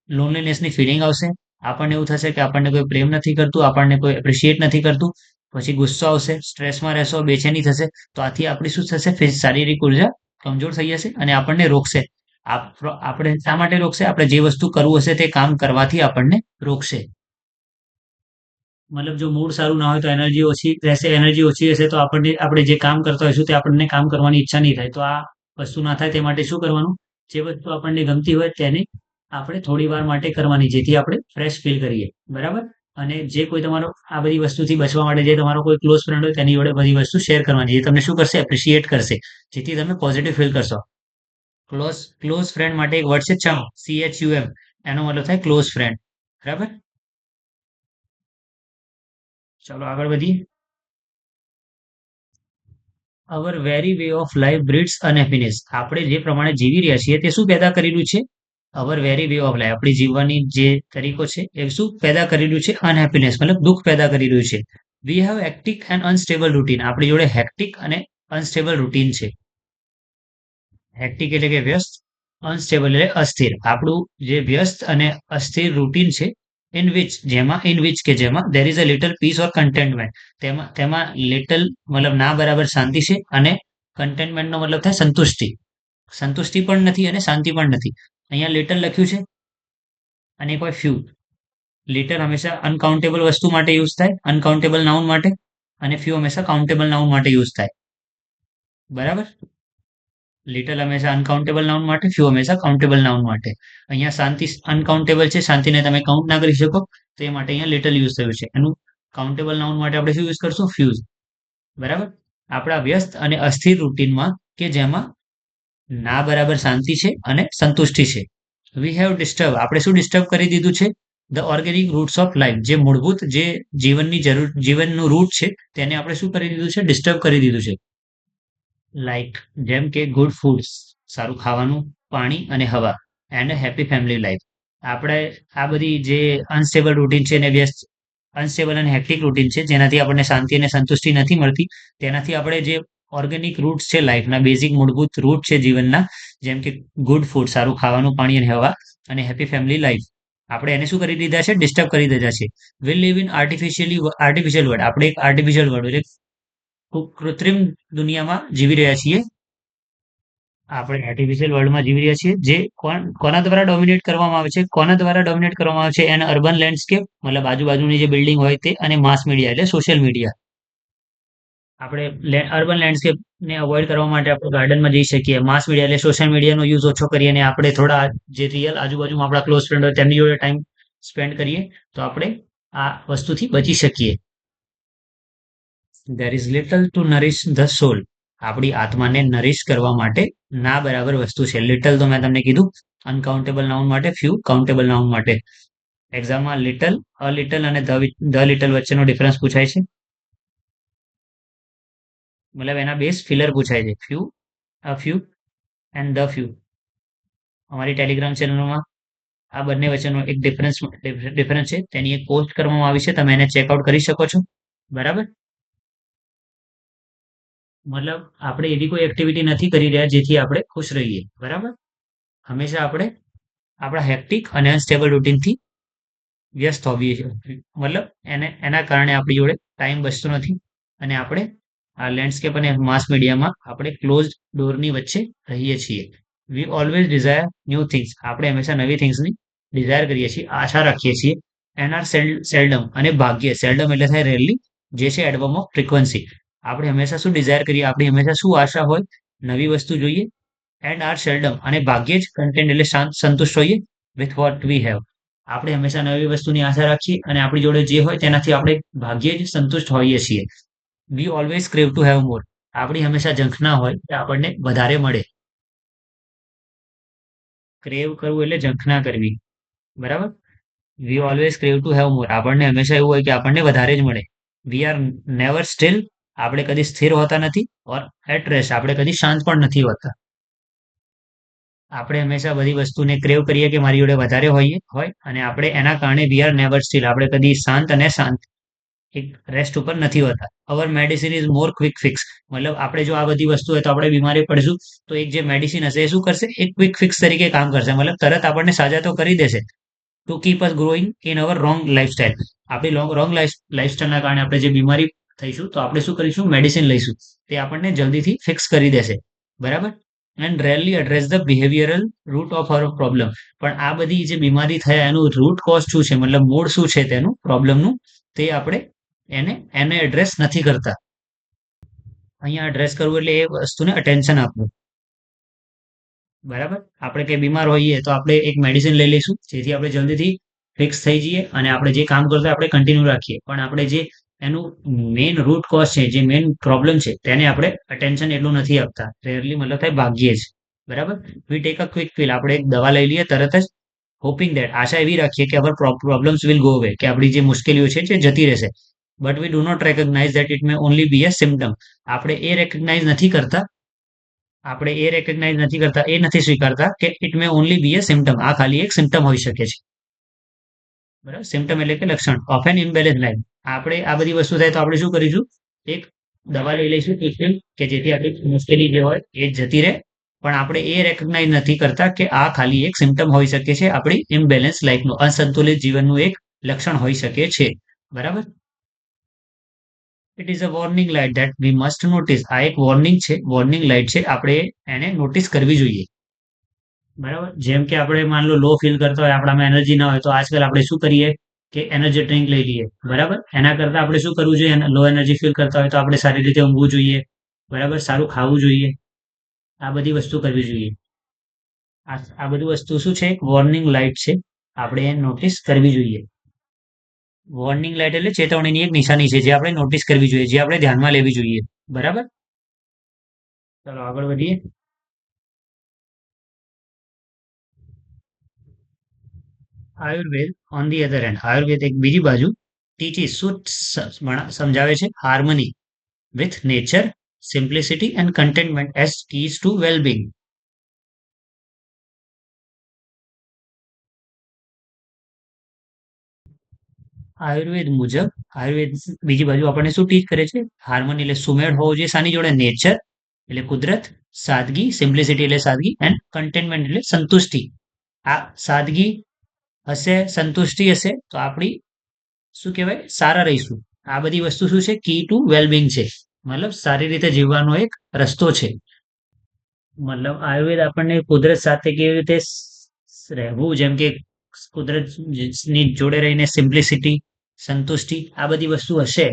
લોનલીનેસની ફિલિંગ આવશે. આપણને એવું થશે કે આપણને કોઈ પ્રેમ નથી કરતું, આપણને કોઈ એપ્રિશિએટ નથી કરતું. પછી ગુસ્સો આવશે, સ્ટ્રેસમાં રહેશો, બેચેની થશે. તો આથી આપણી શું થશે? શારીરિક ઉર્જા કમજોર થઈ જશે અને આપણને રોકશે. આપણે શા માટે રોકશે? આપણે જે વસ્તુ કરવું હશે તે કામ કરવાથી આપણને રોકશે. મતલબ જો મૂડ સારું ના હોય તો એનર્જી ઓછી રહેશે. એનર્જી ઓછી હશે તો આપણે જે કામ કરતા હોઈશું તે આપણને કામ કરવાની ઈચ્છા નહીં થાય. તો આ વસ્તુ ના થાય તે માટે શું કરવાનું? જે વસ્તુ આપણને ગમતી હોય તેને આપણે થોડી વાર માટે કરવાની, જેથી આપણે ફ્રેશ ફીલ કરીએ, બરાબર. અને જે કોઈ તમારો આ બધી વસ્તુથી બચવા માટે જે તમારો કોઈ ક્લોઝ ફ્રેન્ડ હોય તેની જોડે બધી વસ્તુ શેર કરવાની, જે તમને શું કરશે? એપ્રિશિએટ કરશે, જેથી તમે પોઝિટિવ ફીલ કરશો. ક્લોઝ ફ્રેન્ડ માટે એક વર્ડ છે ચમ, CHUM. એનો મતલબ થાય ક્લોઝ ફ્રેન્ડ, બરાબર. ચાલો આગળ વધીએ. અવર very way of life breeds અનહેપીનેસ. આપણે જે પ્રમાણે જીવી રહ્યા છીએ તે શું પેદા કરી રહ્યું છે? અવર વેરી વે ઓફ લાઈફ, આપણી જીવવાની જે તરીકો છે એ શું પેદા કરી રહ્યું છે? અનહેપીનેસ, મતલબ દુઃખ પેદા કરી રહ્યું છે. We have hectic and unstable routine. આપણી જોડે હેક્ટિક અને અનસ્ટેબલ રૂટીન છે. હેક્ટિક એટલે કે વ્યસ્ત, અનસ્ટેબલ એટલે અસ્થિર. આપણું જે વ્યસ્ત અને અસ્થિર રૂટીન છે, ઇન વિચ કે જેમાં there is a little peace or contentment. તેમાં લિટલ મતલબ ના બરાબર શાંતિ છે, અને કન્ટેન્ટમેન્ટનો મતલબ થાય સંતુષ્ટિ. સંતુષ્ટિ પણ નથી અને શાંતિ પણ નથી. અહીંયા લિટલ લખ્યું છે અને એક હોય ફ્યુ. લિટલ હંમેશા અનકાઉન્ટેબલ વસ્તુ માટે યુઝ થાય, અનકાઉન્ટેબલ નાઉન માટે, અને ફ્યુ હંમેશા કાઉન્ટેબલ નાઉન માટે યુઝ થાય, બરાબર. લિટલ હંમેશા અનકાઉન્ટેબલ નાઉન માટે, ફ્યુ હંમેશા કાઉન્ટેબલ નાઉન માટે. અહીંયા શાંતિ અનકાઉન્ટેબલ છે, શાંતિને તમે કાઉન્ટ ના કરી શકો, તો એ માટે અહીંયા લિટલ યુઝ થયું છે. એનું કાઉન્ટેબલ નાઉન માટે આપણે શું યુઝ કરશું? ફ્યુઝ, બરાબર. આપણા વ્યસ્ત અને અસ્થિર રૂટીનમાં કે જેમાં ના બરાબર શાંતિ છે અને સંતુષ્ટિ છે. વી હેવ ડિસ્ટર્બ, આપણે શું ડિસ્ટર્બ કરી દીધું છે? The organic roots of life, જે મૂળભૂત જે જીવનનું રૂટ છે તેને આપણે શું કરી દીધું છે? ડિસ્ટર્બ કરી દીધું છે. લાઈક જેમ કે ગુડ ફૂડ્સ, સારું ખાવાનું, પાણી અને હવા, એન્ડ હેપી ફેમિલી લાઈફ. આપણે આ બધી જે અનસ્ટેબલ રૂટીન છે ને વ્યસ્ત, અનસ્ટેબલ અને હેક્ટિક રૂટીન છે જેનાથી આપણને શાંતિ અને સંતુષ્ટિ નથી મળતી, તેનાથી આપણે જે ઓર્ગેનિક રૂટ્સ છે લાઈફના, બેઝિક મૂળભૂત રૂટ છે જીવનના, જેમ કે ગુડ ફૂડ, સારું ખાવાનું, પાણી અને હવા, અને હેપી ફેમિલી લાઈફ, આપણે એને શું કરી દીધા છે? ડિસ્ટર્બ કરી દીધા છે. Will live in artificial world, આપણે એક આર્ટિફિશિયલ વર્લ્ડ એટલે કૃત્રિમ દુનિયામાં જીવી રહ્યા છીએ. આપણે આર્ટિફિશિયલ વર્લ્ડમાં જીવી રહ્યા છીએ, જે કોના દ્વારા ડોમિનેટ કરવામાં આવે છે? કોના દ્વારા ડોમિનેટ કરવામાં આવે છે? એના અર્બન લેન્ડસ્કેપ, મતલબ આજુબાજુની જે બિલ્ડિંગ હોય તે, અને માસ મીડિયા એટલે સોશિયલ મીડિયા. આપણે અર્બન લેન્ડસ્કેપને અવોઇડ કરવા માટે આપણે ગાર્ડનમાં જઈ શકીએ. માસ મીડિયા એટલે સોશિયલ મીડિયાનો યુઝ ઓછો કરીએ અને આપણે થોડા જે રિયલ આજુબાજુમાં આપણા ક્લોઝ ફ્રેન્ડ હોય તેમની જોડે ટાઈમ સ્પેન્ડ કરીએ, તો આપણે આ વસ્તુથી બચી શકીએ. There is little to nourish the soul. આપણી આત્માને નરિશ કરવા માટે ના બરાબર વસ્તુ છે. લિટલ તો મેં તમને કીધું અનકાઉન્ટેબલ નાઉન માટે, ફ્યુ કાઉન્ટેબલ નાઉન માટે. એક્ઝામમાં લિટલ, અ લિટલ અને ધ લિટલ વચ્ચેનો ડિફરન્સ પૂછાય છે. મતલબ એના બેઝ ફિલર પૂછાય છે. Few, a few and the few. અમારી ટેલિગ્રામ ચેનલમાં આ બંને વચ્ચેનો એક ડિફરન્સ છે. તેની એક પોસ્ટ કરવામાં આવી છે, તમે એને ચેકઆઉટ કરી શકો છો. બરાબર. મતલબ આપણે એવી કોઈ એક્ટિવિટી નથી કરી રહ્યા જેથી આપણે ખુશ રહીએ. બરાબર. હંમેશા આપણે આપણા હેક્ટિક અને અનસ્ટેબલ રૂટીનથી વ્યસ્ત હોઈએ છીએ. મતલબ એના કારણે આપણી જોડે ટાઈમ બચતો નથી અને આપણે આ લેન્ડસ્કેપ અને માસ મીડિયામાં આપણે ક્લોઝ ડોરની વચ્ચે રહીએ છીએ. We always desire new things. આપણે હંમેશા નવી થિંગ્સની ડિઝાયર કરીએ છીએ, આશા રાખીએ છીએ. એન્ડ આર સેલ્ડમ, અને ભાગ્ય. સેલ્ડમ એટલે થાય રેરલી, જે છે એડવર્મ ઓફ ફ્રીક્વન્સી. આપણે હંમેશા શું ડિઝાયર કરીએ? આપણી હંમેશા શું આશા હોય? નવી વસ્તુ જોઈએ. એન્ડ આર સેલ્ડમ, અને ભાગ્યે જ કન્ટેન્ટ એટલે સંતુષ્ટ હોઈએ વિથ વોટ વી હેવ. આપણે હંમેશા નવી વસ્તુની આશા રાખીએ અને આપણી જોડે જે હોય તેનાથી આપણે ભાગ્યે જ સંતુષ્ટ હોઈએ છીએ. We always crave to have મોર. આપણી હંમેશા ઝંખના હોય કે આપણને વધારે મળે. ક્રેવ કરવું એટલે ઝંખના કરવી. બરાબર. વી ઓલવેઝ ક્રેવ ટુ હેવ મોર. આપણને હંમેશા એવું હોય કે આપણને વધારે જ મળે. We are never steel. આપણે કદી સ્થિર હોતા નથી. ઓર એટ રેસ્ટ, આપણે કદી શાંત પણ નથી હોતા. આપણે હંમેશા બધી વસ્તુને ક્રેવ કરીએ કે મારી જોડે વધારે હોય, અને આપણે એના કારણે વી આર નેવર સ્ટીલ. આપણે કદી શાંત અને શાંત એક રેસ્ટ ઉપર નથી હોતા. Our medicine is more quick fix. મતલબ આપણે જો આ બધી વસ્તુ હોય તો આપણે બીમારી પડીશું, તો એક જે મેડિસિન હશે એ શું કરશે? એક ક્વિક ફિક્સ તરીકે કામ કરશે. મતલબ તરત આપણને સાજા તો કરી દેશે, to keep us growing in our wrong lifestyle. આપણી રોંગ લાઈફસ્ટાઈલના કારણે આપણે જે બીમારી થઈશું, તો આપણે શું કરીશું? મેડિસિન લઈશું. તે આપણને જલ્દીથી ફિક્સ કરી દેશે. બરાબર. And rarely address the behavioural root of our problem. પણ આ બધી જે બીમારી થયા એનું રૂટ કોઝ શું છે, મતલબ મૂળ શું છે તેનું પ્રોબ્લેમનું, તે આપણે એને એડ્રેસ નથી કરતા. અહીંયા એડ્રેસ કરવું એટલે એ વસ્તુને અટેન્શન આપવું. બરાબર. આપણે કઈ બીમાર હોઈએ તો આપણે એક મેડિસિન લઈ લઈશું જેથી આપણે જલ્દીથી ફિક્સ થઈ જઈએ અને આપણે જે કામ કરતા આપણે કન્ટિન્યુ રાખીએ. પણ આપણે જે એનું મેઇન રૂટ કોઝ છે, જે મેઇન પ્રોબ્લેમ છે, તેને આપણે અટેન્શન એટલું નથી આપતા. રેરલી, મતલબ થાય ભાગ્યે જ. બરાબર. We take a quick feel. આપણે એક દવા લઈ લઈએ તરત જ, હોપિંગ દેટ, આશા એવી રાખીએ કે અવર પ્રોબ્લેમ્સ વિલ ગો અવે, કે આપણી જે મુશ્કેલીઓ છે તે જતી રહેશે. But we do not recognize that it may only be a symptom. આપણે એ રેકગ્નાઇઝ નથી કરતા, એ નથી સ્વીકારતા કે it may only be a symptom. આ ખાલી એક સિમ્ટમ હોઈ શકે છે. બરાબર. સિમ્ટમ એટલે કે લક્ષણ ઓફ એન ઇમ્બેલેન્સ લાઈફ. આપણે આ બધી વસ્તુ થાય તો આપણે શું કરીશું? એક દવા લઈ લઈશું ટ્રીટમેન્ટ, કે જેથી આપણી મુશ્કેલી જે હોય એ જતી રહે. પણ આપણે એ રેકગ્નાઇઝ નથી કરતા કે આ ખાલી એક સિમ્ટમ હોઈ શકે છે, આપણી ઇમ્બેલેન્સ લાઈફનું, અસંતુલિત જીવનનું એક લક્ષણ હોઈ શકે છે. બરાબર. It is a warning light that we must notice. આ એક વોર્નિંગ છે, વોર્નિંગ લાઇટ છે, આપણે એને નોટિસ કરવી જોઈએ. બરાબર. જેમ કે આપણે માન લો ફીલ કરતા હોય, આપણામાં એનર્જી ના હોય, તો આજકાલ આપણે શું કરીએ કે એનર્જી ડ્રિંક લઈ લઈએ. બરાબર. એના કરતા આપણે શું કરવું જોઈએ? લો એનર્જી ફીલ કરતા હોય તો આપણે સારી રીતે ઊંઘવું જોઈએ. બરાબર. સારું ખાવું જોઈએ. આ બધી વસ્તુ કરવી જોઈએ. આ બધી વસ્તુ શું છે? વોર્નિંગ લાઇટ છે, આપણે એ નોટિસ કરવી જોઈએ. વોર્નિંગ લાઇટ એટલે ચેતવણીની એક નિશાની છે, જે આપણે નોટિસ કરવી જોઈએ, જે આપણે ધ્યાનમાં લેવી જોઈએ. બરાબર. ચાલો આગળ વધીએ. Ayurveda on the other hand, Ayurveda એક બીજી બાજુ ટીચીસ શું સમજાવે છે? Harmony with nature, simplicity and contentment as keys to wellbeing. Ayurveda મુજબ, આયુર્વેદ બીજી બાજુ આપણને શું ટીચ કરે છે? હાર્મની એટલે સુમેળ હોવો જોઈએ. સાની જોડે? નેચર એટલે કુદરત, સાદગી, સિમ્પ્લિસિટી એટલે સાદગી, એન્ડ કન્ટેન્ટમેન્ટ એટલે સંતુષ્ટિ. આ સાદગી હશે, સંતુષ્ટિ હશે, તો આપણી શું કહેવાય? સારા રહીશું. આ બધી વસ્તુ શું છે? કી ટુ વેલબિંગ છે. મતલબ સારી રીતે જીવવાનો એક રસ્તો છે. મતલબ આયુર્વેદ આપણને કુદરત સાથે કેવી રીતે રહેવું, જેમ કે કુદરત ની જોડે રહીને સિમ્પ્લિસિટી, સંતુષ્ટિ, આ બધી વસ્તુ હશે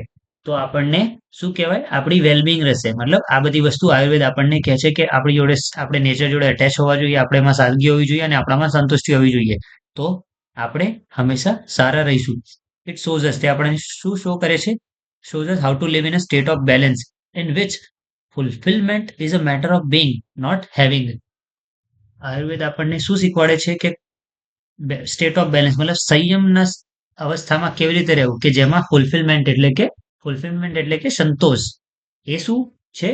તો આપણને શું કહેવાય, આપણી વેલબિંગ રહેશે. મતલબ આ બધી વસ્તુ આયુર્વેદ આપણને કહે છે કે આપણી જોડે, આપણે નેચર જોડે અટેચ હોવા જોઈએ, આપણે એમાં સાદગી હોવી જોઈએ અને આપણામાં સંતુષ્ટિ હોવી જોઈએ. તો આપણે હંમેશા સારા રહીશું. ઇટ શોઝ અસ, તે આપણે શું શો કરે છે, shows us how to live in a state of balance in which fulfillment is a matter of being, not having. Ayurveda આપણને શું શીખવાડે છે કે સ્ટેટ ઓફ બેલેન્સ મતલબ સંયમના અવસ્થામાં કેવી રીતે રહેવું, કે જેમાં ફૂલફિલમેન્ટ એટલે કે સંતોષ. એ શું છે?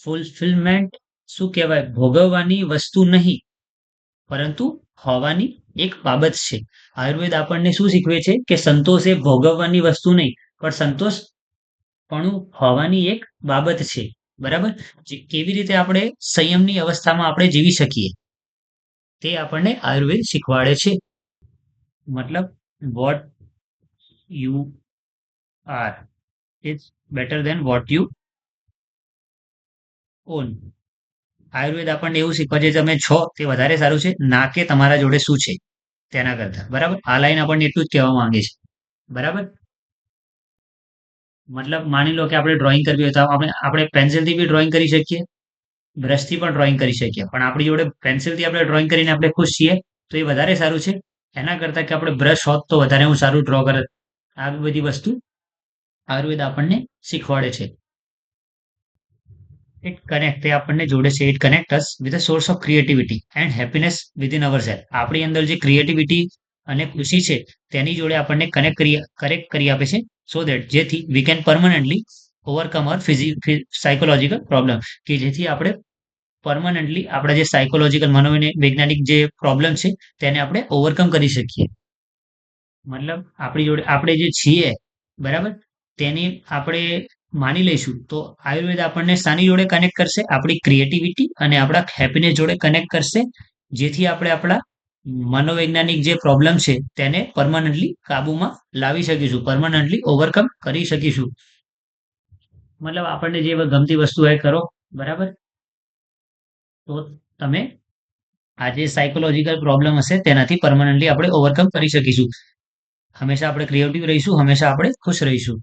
ફૂલફિલમેન્ટ શું કહેવાય? ભોગવવાની વસ્તુ નહીં, પરંતુ હોવાની એક બાબત છે. આયુર્વેદ આપણને શું શીખવે છે કે સંતોષ એ ભોગવવાની વસ્તુ નહીં, પણ સંતોષ પણ હોવાની એક બાબત છે. બરાબર? કેવી રીતે આપણે સંયમની અવસ્થામાં આપણે જીવી શકીએ તે આપણને આયુર્વેદ શીખવાડે છે. મતલબ what you are is better than what you own. Ayurveda આપણને એવું શીખવે છે તમે છો તે વધારે સારું છે, ના કે તમારા જોડે શું છે તેના કરતા. બરાબર? આ લાઈન આપણને એટલું જ કહેવા માંગે છે. બરાબર? મતલબ માની લો કે આપણે ડ્રોઈંગ કરવી હોય તો આપણે પેન્સિલથી બી ડ્રોઈંગ કરી શકીએ, બ્રશથી પણ ડ્રોઈંગ કરી શકીએ, પણ આપણી જોડે પેન્સિલથી આપણે ડ્રોઈંગ કરીને આપણે ખુશ છીએ તો એ વધારે સારું છે એના કરતાં કે આપણે બ્રશ હોત તો વધારે હું સારું ડ્રો કરત. આ બધી વસ્તુ આયુર્વેદ આપણને શીખવાડે છે. ઇટ કનેક્ટ, તે આપણને જોડે છે. It connect us with a source of creativity and happiness within our self. આપણી અંદર જે ક્રિએટિવિટી અને ખુશી છે તેની જોડે આપણને કનેક્ટ કરી આપે છે, સો દેટ જેથી we can permanently overcome our psychological problem, કે જેથી આપણે પરમનન્ટલી આપણા જે સાયકોલોજીકલ મનોવૈજ્ઞાનિક જે પ્રોબ્લેમ છે તેને આપણે ઓવરકમ કરી શકીએ. મતલબ આપણી જોડે આપણે જે છીએ, બરાબર, તેની આપણે માની લઈશું તો આયુર્વેદ આપણને શાની જોડે કનેક્ટ કરશે? આપણી ક્રિએટિવિટી અને આપણા હેપીનેસ જોડે કનેક્ટ કરશે, જેથી આપણે આપણા મનોવૈજ્ઞાનિક જે પ્રોબ્લેમ છે તેને પરમનન્ટલી કાબુમાં લાવી શકીશું, પરમનન્ટલી ઓવરકમ કરી શકીશું. મતલબ આપણને જે ગમતી વસ્તુ હોય કરો, બરાબર, તો તમે આ જે સાયકોલોજીકલ પ્રોબ્લેમ હશે તેનાથી પરમનન્ટલી આપણે ઓવરકમ કરી શકીશું. હંમેશા આપણે ક્રિએટિવ રહીશું, હંમેશા આપણે ખુશ રહીશું.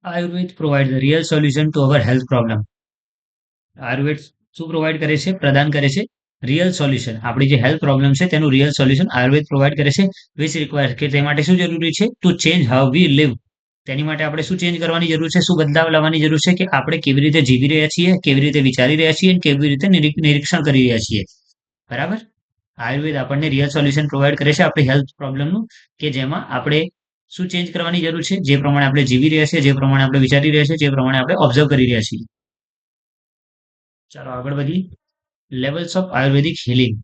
Ayurveda provide the real solution to our health problem. Ayurveda શું પ્રોવાઈડ કરે છે? પ્રદાન કરે છે રિયલ સોલ્યુશન. આપણી જે હેલ્થ પ્રોબ્લેમ છે તેનું રિયલ સોલ્યુશન આયુર્વેદ પ્રોવાઈડ કરે છે. વિચ રિક્વાયર, કે તે માટે શું જરૂરી છે? To change how we live. તેની માટે આપણે શું ચેન્જ કરવાની જરૂર છે, શું બદલાવ લાવવાની જરૂર છે, કે આપણે કેવી રીતે જીવી રહ્યા છીએ, કેવી રીતે વિચારી રહ્યા છીએ, કેવી રીતે નિરીક્ષણ કરી રહ્યા છીએ. બરાબર? આયુર્વેદ આપણને રિયલ સોલ્યુશન પ્રોવાઈડ કરે છે આપણી હેલ્થ પ્રોબ્લેમનું, કે જેમાં આપણે શું ચેન્જ કરવાની જરૂર છે, જે પ્રમાણે આપણે જીવી રહ્યા છીએ, જે પ્રમાણે આપણે વિચારી રહ્યા છીએ, જે પ્રમાણે આપણે ઓબ્ઝર્વ કરી રહ્યા છીએ. ચાલો આગળ વધીએ. Levels of Ayurvedic healing.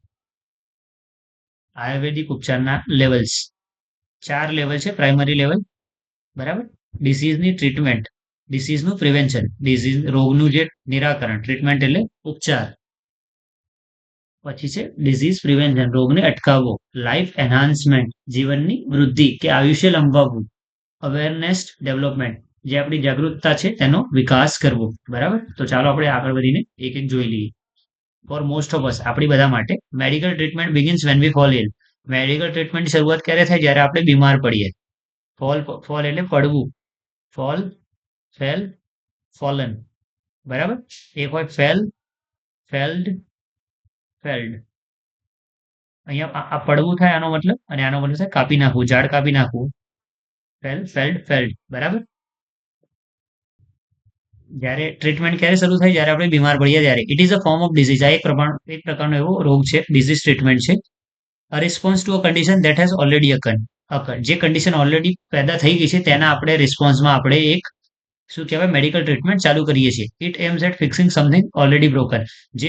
Ayurvedic ઉપચારના લેવલ્સ 4 લેવલ છે. પ્રાઇમરી લેવલ, બરાબર, ડિસીઝની ટ્રીટમેન્ટ, ડિસીઝનું પ્રિવેન્શન, ડિસીઝ રોગનું જે નિરાકરણ, ટ્રીટમેન્ટ એટલે ઉપચાર. પછી છે ડિસીઝ પ્રિવેન્શન, રોગને અટકાવવો, લાઈફ એન્હાન્સમેન્ટ, જીવનની વૃદ્ધિ કે આયુષ્ય લંબાવવું, અવેરનેસ ડેવલપમેન્ટ, જે આપણી જાગૃતતા છે તેનો વિકાસ કરવો. બરાબર? તો ચાલો આપણે આગળ વધીને એક એક જોઈ લઈએ. ફોર મોસ્ટ ઓફ અસ, આપણી બધા માટે, medical treatment begins when we fall ill. Medical ટ્રીટમેન્ટની શરૂઆત ક્યારે થાય? જ્યારે આપણે બીમાર પડીએ. ફોલ એટલે પડવું, ફોલ, ફેલ, ફોલન. બરાબર? એક હોય ફેલ, ફેલ્ડ, ફેલ્ડ. અહીંયા આ પડવું થાય આનો મતલબ, અને આનો મતલબ થાય કાપી નાખવું, ઝાડ કાપી નાખવું. Fail, failed, failed. બરાબર? જ્યારે ટ્રીટમેન્ટ ક્યારે શરૂ થાય? જ્યારે આપણે બીમાર પડીએ ત્યારે. It is a form of disease. આ એક પ્રકારનો એવો રોગ છે, ડિઝીઝ ટ્રીટમેન્ટ છે. A response to a condition that has already occurred. જે કન્ડિશન ઓલરેડી પેદા થઈ ગઈ છે તેના આપણે રિસ્પોન્સમાં આપણે એક શું કહેવાય, મેડિકલ ટ્રીટમેન્ટ ચાલુ કરીએ છીએ. It aims at fixing something already broken. જે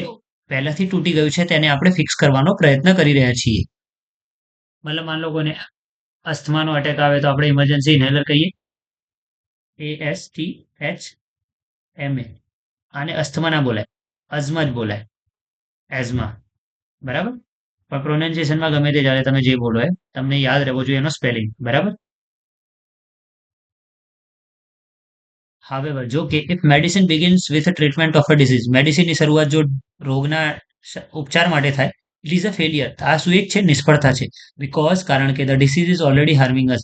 પહેલાથી તૂટી ગયું છે તેને આપણે ફિક્સ કરવાનો પ્રયત્ન કરી રહ્યા છીએ. મતલબ માન લો કોઈને અસ્થમાનો અટેક આવે તો આપણે ઇમરજન્સી ઇન્હેલર કહીએ, ASTHMA. આને અસ્થમા ના બોલાય, અઝમા જ બોલાય, એઝમા. બરાબર? પણ પ્રોનાઉન્સિએશનમાં ગમે તે ચાલે, તમે જે બોલો એ તમને યાદ રહેવો જોઈએ એનો સ્પેલિંગ. બરાબર? However, જો કે if medicine begins with a treatment of a disease, મેડિસિનની શરૂઆત જો રોગના ઉપચાર માટે થાય, it is a failure. આ શું એક છે નિષ્ફળતા છે. Because કારણ કે the disease is already harming us.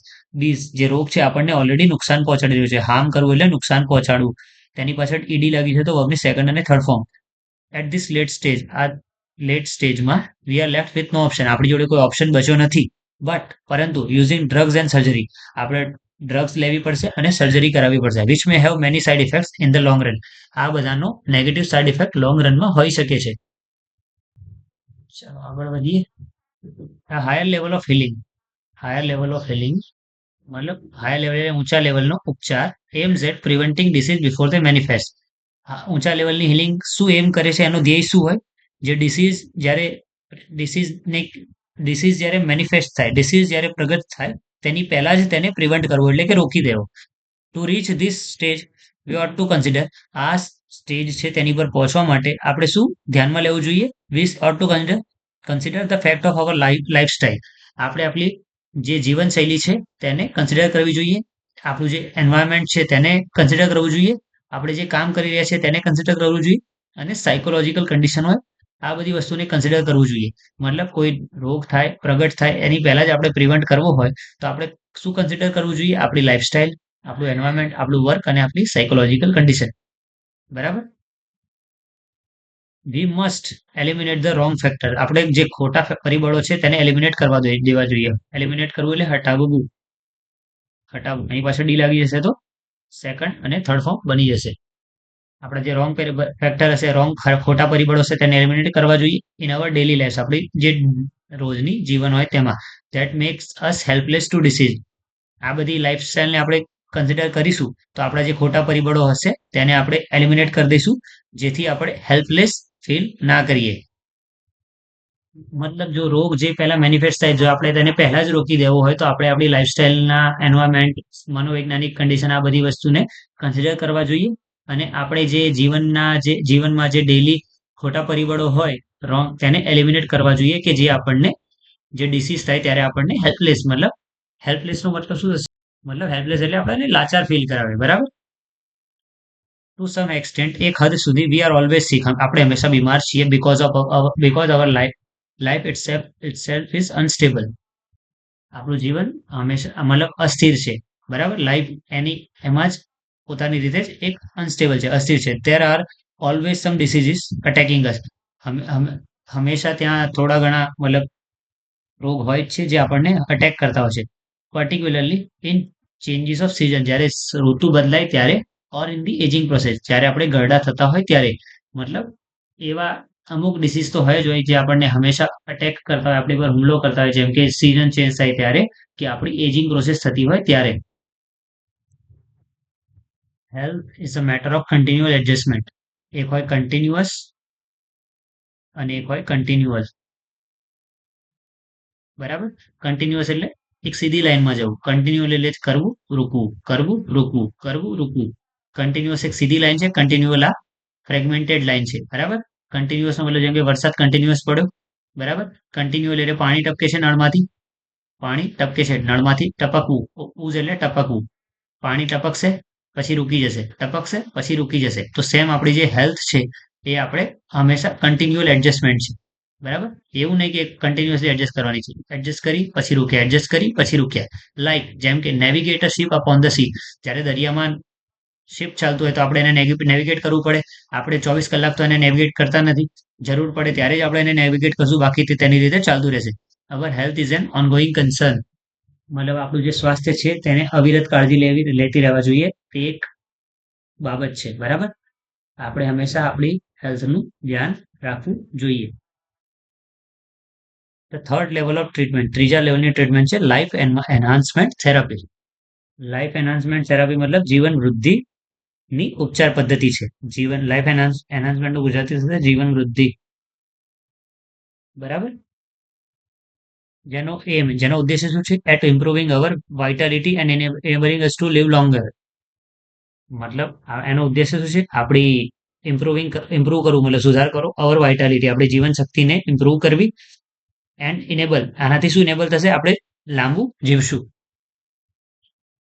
જે રોગ છે આપણને ઓલરેડી નુકસાન પહોંચાડી રહ્યો છે. હાર્મ કરવું એટલે નુકસાન પહોંચાડવું. તેની પાછળ ઈડી લાગી છે તો વર્બની સેકન્ડ અને third form. At this late stage, આ લેટ સ્ટેજમાં we are left with no option, આપણી જોડે કોઈ ઓપ્શન બચ્યો નથી. પરંતુ યુઝિંગ ડ્રગ્સ એન્ડ સર્જરી, આપણે ડ્રગ્સ લેવી પડશે અને સર્જરી કરાવવી પડશે, which may have many side effects in the long run. આ બધાનો નેગેટિવ સાઇડ ઇફેક્ટ લોંગ રનમાં હોઈ શકે છે. ચાલો આગળ વધીએ. Higher level of healing, higher level of healing મતલબ હાયર લેવલ ઊંચા લેવલનો ઉપચાર aims at preventing disease before they manifest. ઊંચા લેવલની હિલિંગ શું એમ કરે છે, એનો ધ્યેય શું હોય? જે ડિસીઝને ડિસીઝ જ્યારે મેનિફેસ્ટ થાય, ડિસીઝ જ્યારે પ્રગટ થાય તેની પહેલા જ તેને પ્રિવેન્ટ કરવો એટલે કે રોકી દેવો. To reach this stage we ought to consider, આ સ્ટેજ છે તેની પર પહોંચવા માટે આપણે શું ધ્યાનમાં લેવું જોઈએ? We ought to consider the fact of our lifestyle, આપણે આપણી જે જીવનશૈલી છે તેને કન્સિડર કરવી જોઈએ. આપણું જે એન્વાયરમેન્ટ છે તેને કન્સિડર કરવું જોઈએ. આપણે જે કામ કરી રહ્યા છીએ તેને કન્સિડર કરવું જોઈએ. અને સાયકોલોજીકલ કન્ડિશન હોય, આ બધી વસ્તુને કન્સિડર કરવું જોઈએ. મતલબ કોઈ રોગ થાય, પ્રગટ થાય એની પહેલા જ આપણે પ્રિવેન્ટ કરવો હોય તો આપણે શું કન્સિડર કરવું જોઈએ? આપણી લાઈફસ્ટાઈલ, આપણું એન્વાયરમેન્ટ, આપણું વર્ક અને આપણી સાયકોલોજીકલ કન્ડિશન. બરાબર. We must eliminate the wrong factor, આપણે જે ખોટા પરિબળો છે તેને એલિમિનેટ કરવા દેવા જોઈએ. એલિમિનેટ કરવું એટલે હટાવવું. હટાવવું, એની પાછળ ડી લાગી જશે તો સેકન્ડ અને થર્ડ ફોર્મ બની જશે. આપણે જે રોંગ ફેક્ટર હશે, રોંગ ખોટા પરિબળો હશે તેને એલિમિનેટ કરવા જોઈએ ઇન અવર ડેલી લાઈફ, આપણી જે રોજની જીવન હોય તેમાં. That makes us helpless to disease, આ બધી લાઈફસ્ટાઈલને આપણે કન્સિડર કરીશું તો આપણા જે ખોટા પરિબળો હશે તેને આપણે એલિમિનેટ કરી દઈશું, જેથી આપણે હેલ્પલેસ ફીલ ના કરીએ. મતલબ જો રોગ જે પહેલા મેનિફેસ્ટ થાય, જો આપણે તેને પહેલા જ રોકી દેવો હોય તો આપણે આપણી લાઈફસ્ટાઈલના, એન્વાયરમેન્ટ, મનોવૈજ્ઞાનિક કન્ડિશન, આ બધી વસ્તુને કન્સિડર કરવા જોઈએ. અને આપણે જે જીવનમાં જે ડેલી ખોટા પરિબળો હોય રોંગ, તેને એલિમિનેટ કરવા જોઈએ કે જે આપણને જે ડિસીઝ થાય ત્યારે આપણને હેલ્પલેસ, મતલબ હેલ્પલેસનો મતલબ શું થશે? મતલબ હેલ્પલેસ એટલે આપણને લાચાર ફીલ કરાવે. બરાબર. ટુ સમ એક્સટેન્ટ, એક હદ સુધી વી આર ઓલવેઝ સિક, આપણે હંમેશા બીમાર છીએ because our life itself is unstable, આપણું જીવન હંમેશા મતલબ અસ્થિર છે. બરાબર. લાઈફ એની એમાં જ પોતાની રીતે જ એક અનસ્ટેબલ છે, અસ્થિર છે. There are always some diseases attacking us, હંમેશા ત્યાં થોડા ઘણા મતલબ રોગ હોય જ છે જે આપણને અટેક કરતા હોય છે. Particularly in changes off season, જ્યારે ઋતુ બદલાય ત્યારે, or in the aging process, જ્યારે આપણે ઘરડા થતા હોય ત્યારે. મતલબ એવા અમુક ડિસીઝ તો હોય જ હોય જે આપણને હંમેશા અટેક કરતા હોય, આપણી પર હુમલો કરતા હોય, જેમ કે સિઝન ચેન્જ થાય ત્યારે, કે આપણી એજિંગ પ્રોસેસ થતી હોય ત્યારે. Health is a matter of કન્ટિન્યુઅલ adjustment, એક હોય કન્ટિન્યુઅસ અને એક હોય કન્ટિન્યુઅલ. બરાબર. કન્ટિન્યુઅસ એટલે એક સીધી લાઈનમાં જવું, કન્ટિન્યુઅલ એટલે કરવું રૂકવું, કરવું રૂકવું, કરવું રૂકવું. કન્ટિન્યુઅસ એક સીધી લાઈન છે, કન્ટિન્યુઅલ આ ફ્રેગમેન્ટેડ લાઈન છે. બરાબર. કન્ટિન્યુઅસનો મતલબ જેમ કે વરસાદ કન્ટિન્યુઅસ પડ્યો. બરાબર. કન્ટિન્યુઅલ એટલે પાણી ટપકે છે નળમાંથી, પાણી ટપકે છે નળમાંથી, ટપકવું, ઉઝ એટલે ટપકવું. પાણી ટપકશે પછી રૂકી જશે, ટપકશે પછી રૂકી જશે. તો સેમ આપણી જે હેલ્થ છે એ આપણે હંમેશા કન્ટિન્યુઅલ એડજસ્ટમેન્ટ છે. બરાબર. એવું નહીં કે કન્ટિન્યુઅસલી એડજસ્ટ કરવાની છે, એડજસ્ટ કરી પછી રૂક્યા, એડજસ્ટ કરી પછી રૂક્યા. લાઈક જેમ કે navigate a ship upon the sea, જ્યારે દરિયામાં શિપ ચાલતું હોય તો આપણે એને નેવિગેટ કરવું પડે. આપણે 24 કલાક તો એને નેવિગેટ કરતા નથી, જરૂર પડે ત્યારે જ આપણે એને નેવિગેટ કરશું, બાકી તે તેની રીતે ચાલતું રહેશે. અવર health is an ongoing concern, મતલબ આપણું જે સ્વાસ્થ્ય છે તેને અવિરત કાળજી લેતી રહેવા જોઈએ, તે એક બાબત છે. બરાબર. આપણે હંમેશા આપણી હેલ્થનું ધ્યાન રાખવું જોઈએ. The third level of treatment, ત્રીજા લેવલની ટ્રીટમેન્ટ છે લાઈફ એનહાન્સમેન્ટ થેરાપી. લાઈફ એનહાન્સમેન્ટ થેરાપી મતલબ જીવન વૃદ્ધિની ઉપચાર પદ્ધતિ છે. લાઈફ એનહાન્સમેન્ટનું ગુજરાતી થશે જીવન વૃદ્ધિ. બરાબર. જેનો ઉદ્દેશ્ય શું છે? At improving our vitality and enabling us to live longer. મતલબ એનો ઉદ્દેશ્ય શું છે? આપણી ઇમ્પ્રુવ કરવું, મતલબ સુધાર કરો, અવર વાઇટાલિટી, આપણી જીવન શક્તિને ઇમ્પ્રુવ કરવી. એન્ડ ઇનેબલ, આનાથી શું ઇનેબલ થશે? આપણે લાંબુ જીવશું.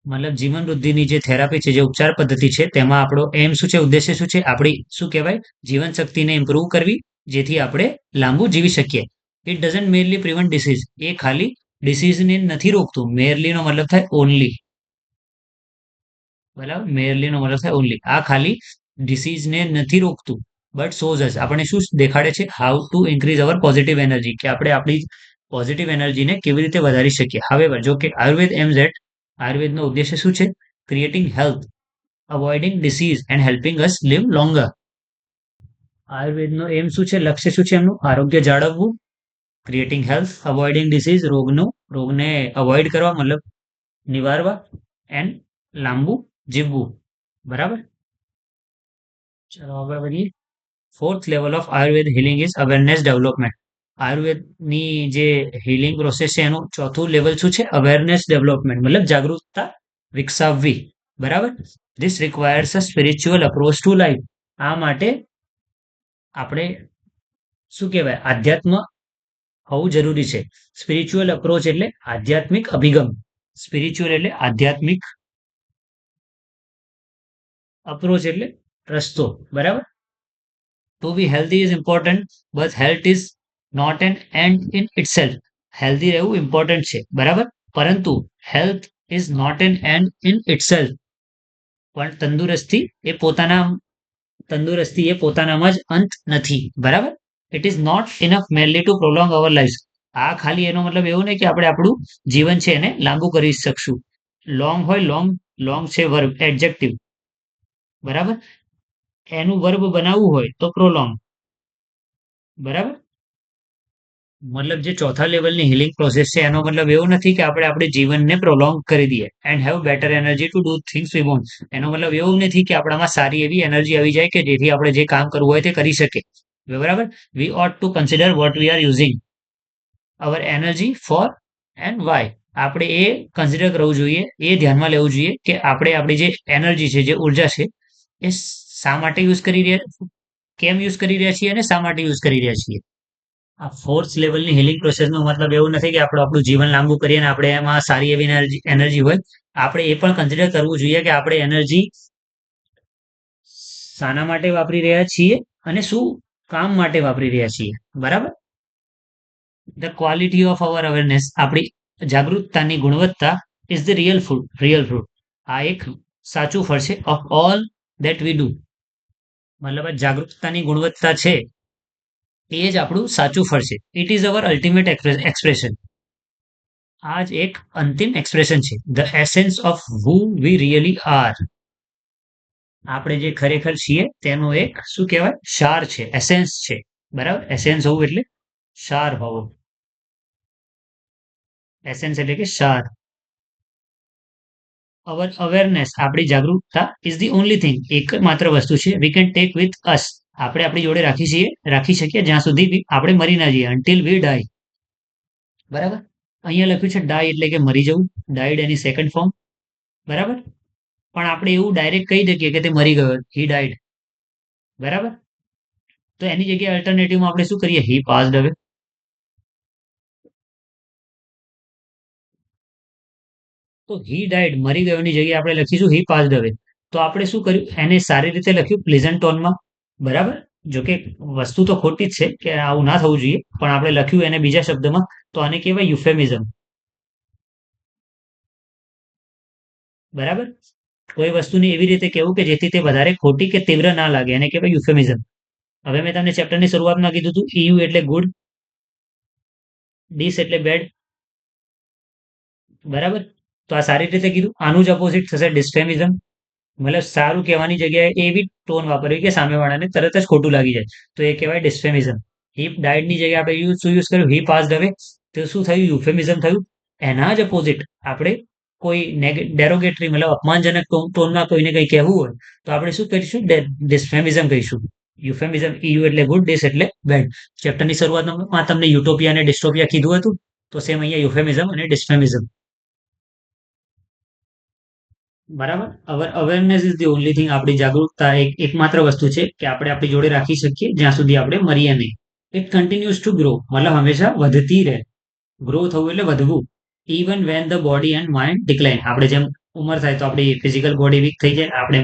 મતલબ જીવન વૃદ્ધિની જે થેરાપી છે, જે ઉપચાર પદ્ધતિ છે, તેમાં આપણો એમ શું છે, ઉદ્દેશ્ય શું છે, આપણી શું કહેવાય, જીવન શક્તિને ઇમ્પ્રૂવ કરવી, જેથી આપણે લાંબુ જીવી શકીએ. It doesn't મેરલી પ્રિવન્ટ disease. એ ખાલી ડિસીઝને નથી રોકતું. મેરલીનો મતલબ થાય ઓનલી. બરાબર, મેરલીનો મતલબ થાય ઓનલી. આ ખાલી ડિસીઝને નથી રોકતું, બટ સોઝ અસ, આપણે શું દેખાડે છે, how to increase our positive energy, કે આપણે આપણી પોઝિટિવ એનર્જીને કેવી રીતે વધારી શકીએ. હવે જો કે આયુર્વેદ એમ્સ એટ, આયુર્વેદનો ઉદ્દેશ્ય શું છે, creating health, avoiding disease and helping us live longer. આયુર્વેદનો એમ શું છે, લક્ષ્ય શું છે એમનું, આરોગ્ય જાળવવું, ક્રિએટિંગ હેલ્થ, અવોઇડિંગ ડિસીઝ, રોગને અવોઇડ કરવા, મતલબ નિવારવા, એન્ડ લાંબુ જીવવું. બરાબર. ચલો હવે વધીએ. Fourth level of Ayurveda healing is awareness development. આયુર્વેદની જે હિલિંગ પ્રોસેસ છે, એનું ચોથું લેવલ શું છે, અવેરનેસ ડેવલપમેન્ટ, મતલબ જાગૃતતા વિકસાવવી. બરાબર. This requires a spiritual approach to life. આ માટે આપણે શું કહેવાય, આધ્યાત્મ હોવું જરૂરી છે. સ્પિરિચ્યુઅલ અપ્રોચ એટલે આધ્યાત્મિક અભિગમ. સ્પિરિચ્યુઅલ એટલે આધ્યાત્મિક, અપ્રોચ એટલે રસ્તો. બરાબર. To be healthy is important, but health is not an end in itself. Healthy રહેવું ઇમ્પોર્ટન્ટ છે, બરાબર, પરંતુ health is not an end in itself. પણ તંદુરસ્તી એ પોતાનામાં જ અંત નથી. બરાબર. It is not enough merely to prolong our life. આ ખાલી એનો મતલબ એવું નહીં કે આપણે આપણું જીવન છે એને લાંબુ કરી શકશું. લોંગ હોય, લોંગ, લોંગ છે વર્બ, એડજેક્ટિવ. બરાબર. એનું વર્બ બનાવવું હોય તો પ્રોલોંગ. બરાબર. મતલબ જે ચોથા લેવલની હિલિંગ પ્રોસેસ છે, એનો મતલબ એવું નથી કે આપણે આપણે જીવનને પ્રોલોંગ કરી દઈએ and have better energy to do things we want. એનો મતલબ એવું નથી કે આપણામાં સારી એવી એનર્જી આવી જાય કે જેથી આપણે જે કામ કરવું હોય તે કરી શકીએ. બરાબર. We ought to consider what we are using our energy for and why. આપણે એ કન્સિડર કરવું જોઈએ, એ ધ્યાનમાં લેવું જોઈએ કે આપણે આપણી જે એનર્જી છે, જે ઉર્જા છે, એ શા માટે યુઝ કરી રહ્યા, કેમ યુઝ કરી રહ્યા છીએ અને શા માટે યુઝ કરી રહ્યા છીએ. આ ફોર્થ લેવલની હિલિંગ પ્રોસેસનો મતલબ એવું નથી કે આપણે આપણું જીવન લાંબુ કરીએ અને આપણે એમાં સારી એવી એનર્જી હોય. આપણે એ પણ કન્સિડર કરવું જોઈએ કે આપણે એનર્જી શાના માટે વાપરી રહ્યા છીએ અને શું કામ માટે વાપરી રહ્યા છીએ. બરાબર. The quality of our awareness, આપણી જાગૃતતાની ગુણવત્તા ઇઝ ધ રિયલ ફ્રૂટ. આ એક સાચું ફળ છે of all that we do. મતલબ જાગૃતતાની ગુણવત્તા છે, એ જ આપણું સાચું ફળ છે. It is our ultimate expression. આ જ એક અંતિમ એક્સપ્રેશન છે. The essence of who we really are. આપણે જે ખરેખર છીએ તેનો એક શું કહેવાય, સાર છે, એસેન્સ છે. બરાબર. એસેન્સ હોવું એટલે સાર હોવો. એસેન્સ એટલે કે સાર. અવર અવેરનેસ, આપણી જાગૃતતા ઇઝ ધી ઓનલી થિંગ, એકમાત્ર વસ્તુ છે, we can take with us, આપણે આપણી જોડે રાખી શકીએ જ્યાં સુધી આપણે મરી ના જઈએ, અન્ટિલ વી ડાય. બરાબર. અહીંયા લખ્યું છે ડાય એટલે કે મરી જવું, ડાઈડ એની સેકન્ડ ફોર્મ. બરાબર. પણ આપણે એવું ડાયરેક્ટ કહી દઈએ કે તે મરી ગયો, હી ડાઈડ. બરાબર. તો એની જગ્યાએ અલ્ટરનેટિવમાં આપણે શું કરીએ, હી પાસ્ડ અવે. તો હી ડાઈડ, મરી ગયોની જગ્યાએ આપણે લખીશું હી પાસ્ડ અવે. તો આપણે શું કર્યું, એને સારી રીતે લખ્યું પ્લેઝન્ટ ટોનમાં. બરાબર. જો કે વસ્તુ તો ખોટી જ છે કે આવું ના થવું જોઈએ, પણ આપણે લખ્યું એને બીજા શબ્દમાં, તો આને કહેવાય યુફેમિઝમ. બરાબર. કોઈ વસ્તુને એવી રીતે કહેવું કે જેથી તે વધારે ખોટી કે તીવ્ર ના લાગે, એને કહેવાય યુફેમિઝમ. હવે મેં તમને ચેપ્ટરની શરૂઆતમાં કીધું હતું, ઈયુ એટલે ગુડ, ડીસ એટલે બેડ. બરાબર. તો આ સારી રીતે કીધું. આનું જ અપોઝિટ થશે ડિસ્ફેમિઝમ. મતલબ સારું કહેવાની જગ્યાએ એવી ટોન વાપરવી કે સામેવાળાને તરત જ ખોટું લાગી જાય, તો એ કહેવાય ડિસ્ફેમિઝમ. હીપ ડાયડની જગ્યાએ આપણે શું યુઝ કર્યું, હી પાસ્ડ અવે. તો શું થયું, યુફેમિઝમ થયું. એના જ અપોઝિટ આપણે કોઈ ડેરોગેટરી, મતલબ અપમાનજનક ટોનમાં કોઈને કંઈ કહેવું હોય તો આપણે શું કરીશું, ડિસ્ફેમિઝમ કહીશું. યુફેમિઝમ, ઈયુ એટલે ગુડ, ડિસ એટલે બેડ. ચેપ્ટરની શરૂઆતમાં તમને યુટોપિયા અને ડિસ્ટોપિયા કીધું હતું, તો સેમ અહીંયા યુફેમિઝમ અને ડિસ્ફેમિઝમ. બરાબર. Awareness is the only thing, આપણી જાગૃતતા એકમાત્ર વસ્તુ છે કે આપણે આપણી જોડે રાખી શકીએ જ્યાં સુધી આપણે મરીએ નહીં. ઇટ કન્ટિન્યુઝ ટુ ગ્રો, મતલબ હંમેશા વધતી રહે. ગ્રો થવું એટલે વધવું. Even when the body and mind decline, આપણે જેમ ઉંમર થાય તો આપણી ફિઝિકલ બોડી વીક થઈ જાય, આપણે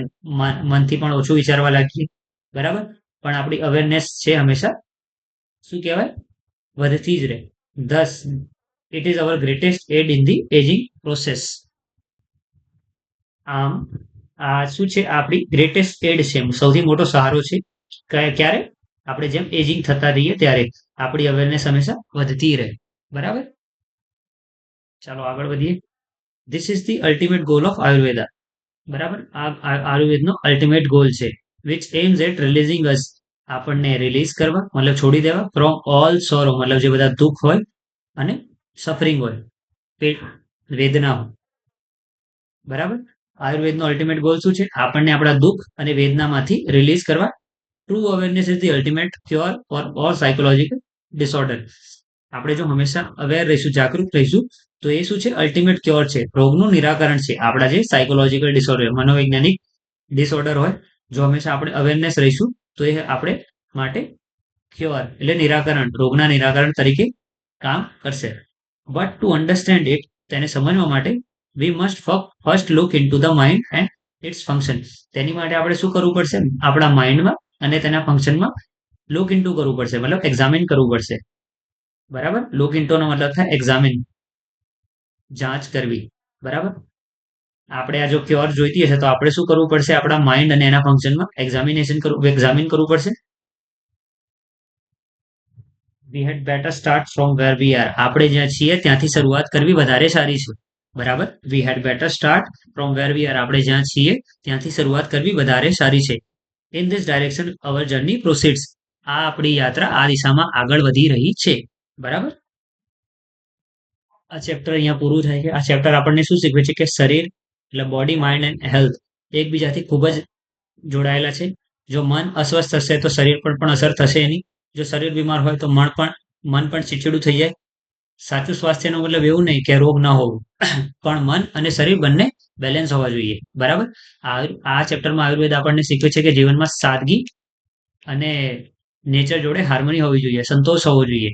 મનથી પણ ઓછું વિચારવા લાગીએ, બરાબર. પણ આપણી અવેરનેસ છે હંમેશા શું કહેવાય વધતી જ રહે. Thus it is our greatest aid in the aging process. આમ આ શું છે આપણી ગ્રેટેસ્ટ એડ છે, સૌથી મોટો સહારો છે. ક્યારે આપણે જેમ એજિંગ થતા રહીએ ત્યારે આપણી અવેરનેસ હંમેશા વધતી રહે, બરાબર. ચાલો આગળ વધીએ. This is the ultimate goal of Ayurveda, બરાબર. આ આયુર્વેદનો અલ્ટિમેટ ગોલ છે, વિચ એમ્સ એટ રિલીઝિંગ અસ, આપણને રિલીઝ કરવા મતલબ છોડી દેવા, ફ્રોમ ઓલ સોરો મતલબ જે બધા દુઃખ હોય અને સફરિંગ હોય, પેટ વેદના હોય, બરાબર. આયુર્વેદનો અલ્ટિમેટ ગોલ શું છે? આપણને આપણા દુઃખ અને વેદનામાંથી રિલીઝ કરવા. True awareness is the ultimate cure for all psychological disorder. આપણે જો હંમેશા અવેર રહીશું, જાગૃત રહીશું, તો એ શું છે? અલ્ટિમેટ ક્યોર છે, રોગનું નિરાકરણ છે. આપણા જે સાયકોલોજીકલ ડિસઓર્ડર, મનોવૈજ્ઞાનિક ડિસઓર્ડર હોય, જો હંમેશા આપણે અવેરનેસ રહીશું તો એ આપણે માટે ક્યોર એટલે નિરાકરણ, રોગના નિરાકરણ તરીકે કામ કરશે. બટ ટુ અન્ડરસ્ટેન્ડ ઇટ, તેને સમજવા માટે we must first look into the mind and its function. તેની માટે આપણે શું કરવું પડશે? આપણા માઇન્ડમાં અને તેના ફંક્શનમાં લુક ઇન્ટુ કરવું પડશે, મતલબ એક્ઝામિન કરવું પડશે, બરાબર. લુક ઇન્ટુ નો મતલબ થાય એક્ઝામિન, જાંચ કરવી, બરાબર. આપણે આ જો ક્યોર જોઈતી હશે તો આપણે શું કરવું પડશે? આપણા માઇન્ડ અને એના ફંક્શનમાં એક્ઝામિન કરવું પડશે. We had better start from where we are, આપણે જ્યાં છીએ ત્યાંથી શરૂઆત કરવી વધારે સારી છે, બરાબર. We had better start from where we are, આપણે જ્યાં છીએ ત્યાંથી શરૂઆત કરવી વધારે સારી છે. In this direction our journey proceeds, આ આપણી યાત્રા આ દિશામાં આગળ વધી રહી છે, બરાબર. આ ચેપ્ટર અહીંયા પૂરું થાય છે. આ ચેપ્ટર આપણને શું શીખવે છે? કે શરીર એટલે બોડી, માઇન્ડ એન્ડ હેલ્થ એકબીજાથી ખૂબ જ જોડાયેલા છે. જો મન અસ્વસ્થ હશે તો શરીર પર પણ અસર થશે એની. જો શરીર બીમાર હોય તો મન પણ ચીડચીડું થઈ જાય. સાચું સ્વાસ્થ્યનો મતલબ એવું નહીં કે રોગ ન હોવું, પણ મન અને શરીર બંને બેલેન્સ હોવા જોઈએ, બરાબર. આ ચેપ્ટરમાં આયુર્વેદ આપણને શીખવે છે કે જીવનમાં સાદગી અને નેચર જોડે હાર્મની હોવી જોઈએ, સંતોષ હોવો જોઈએ.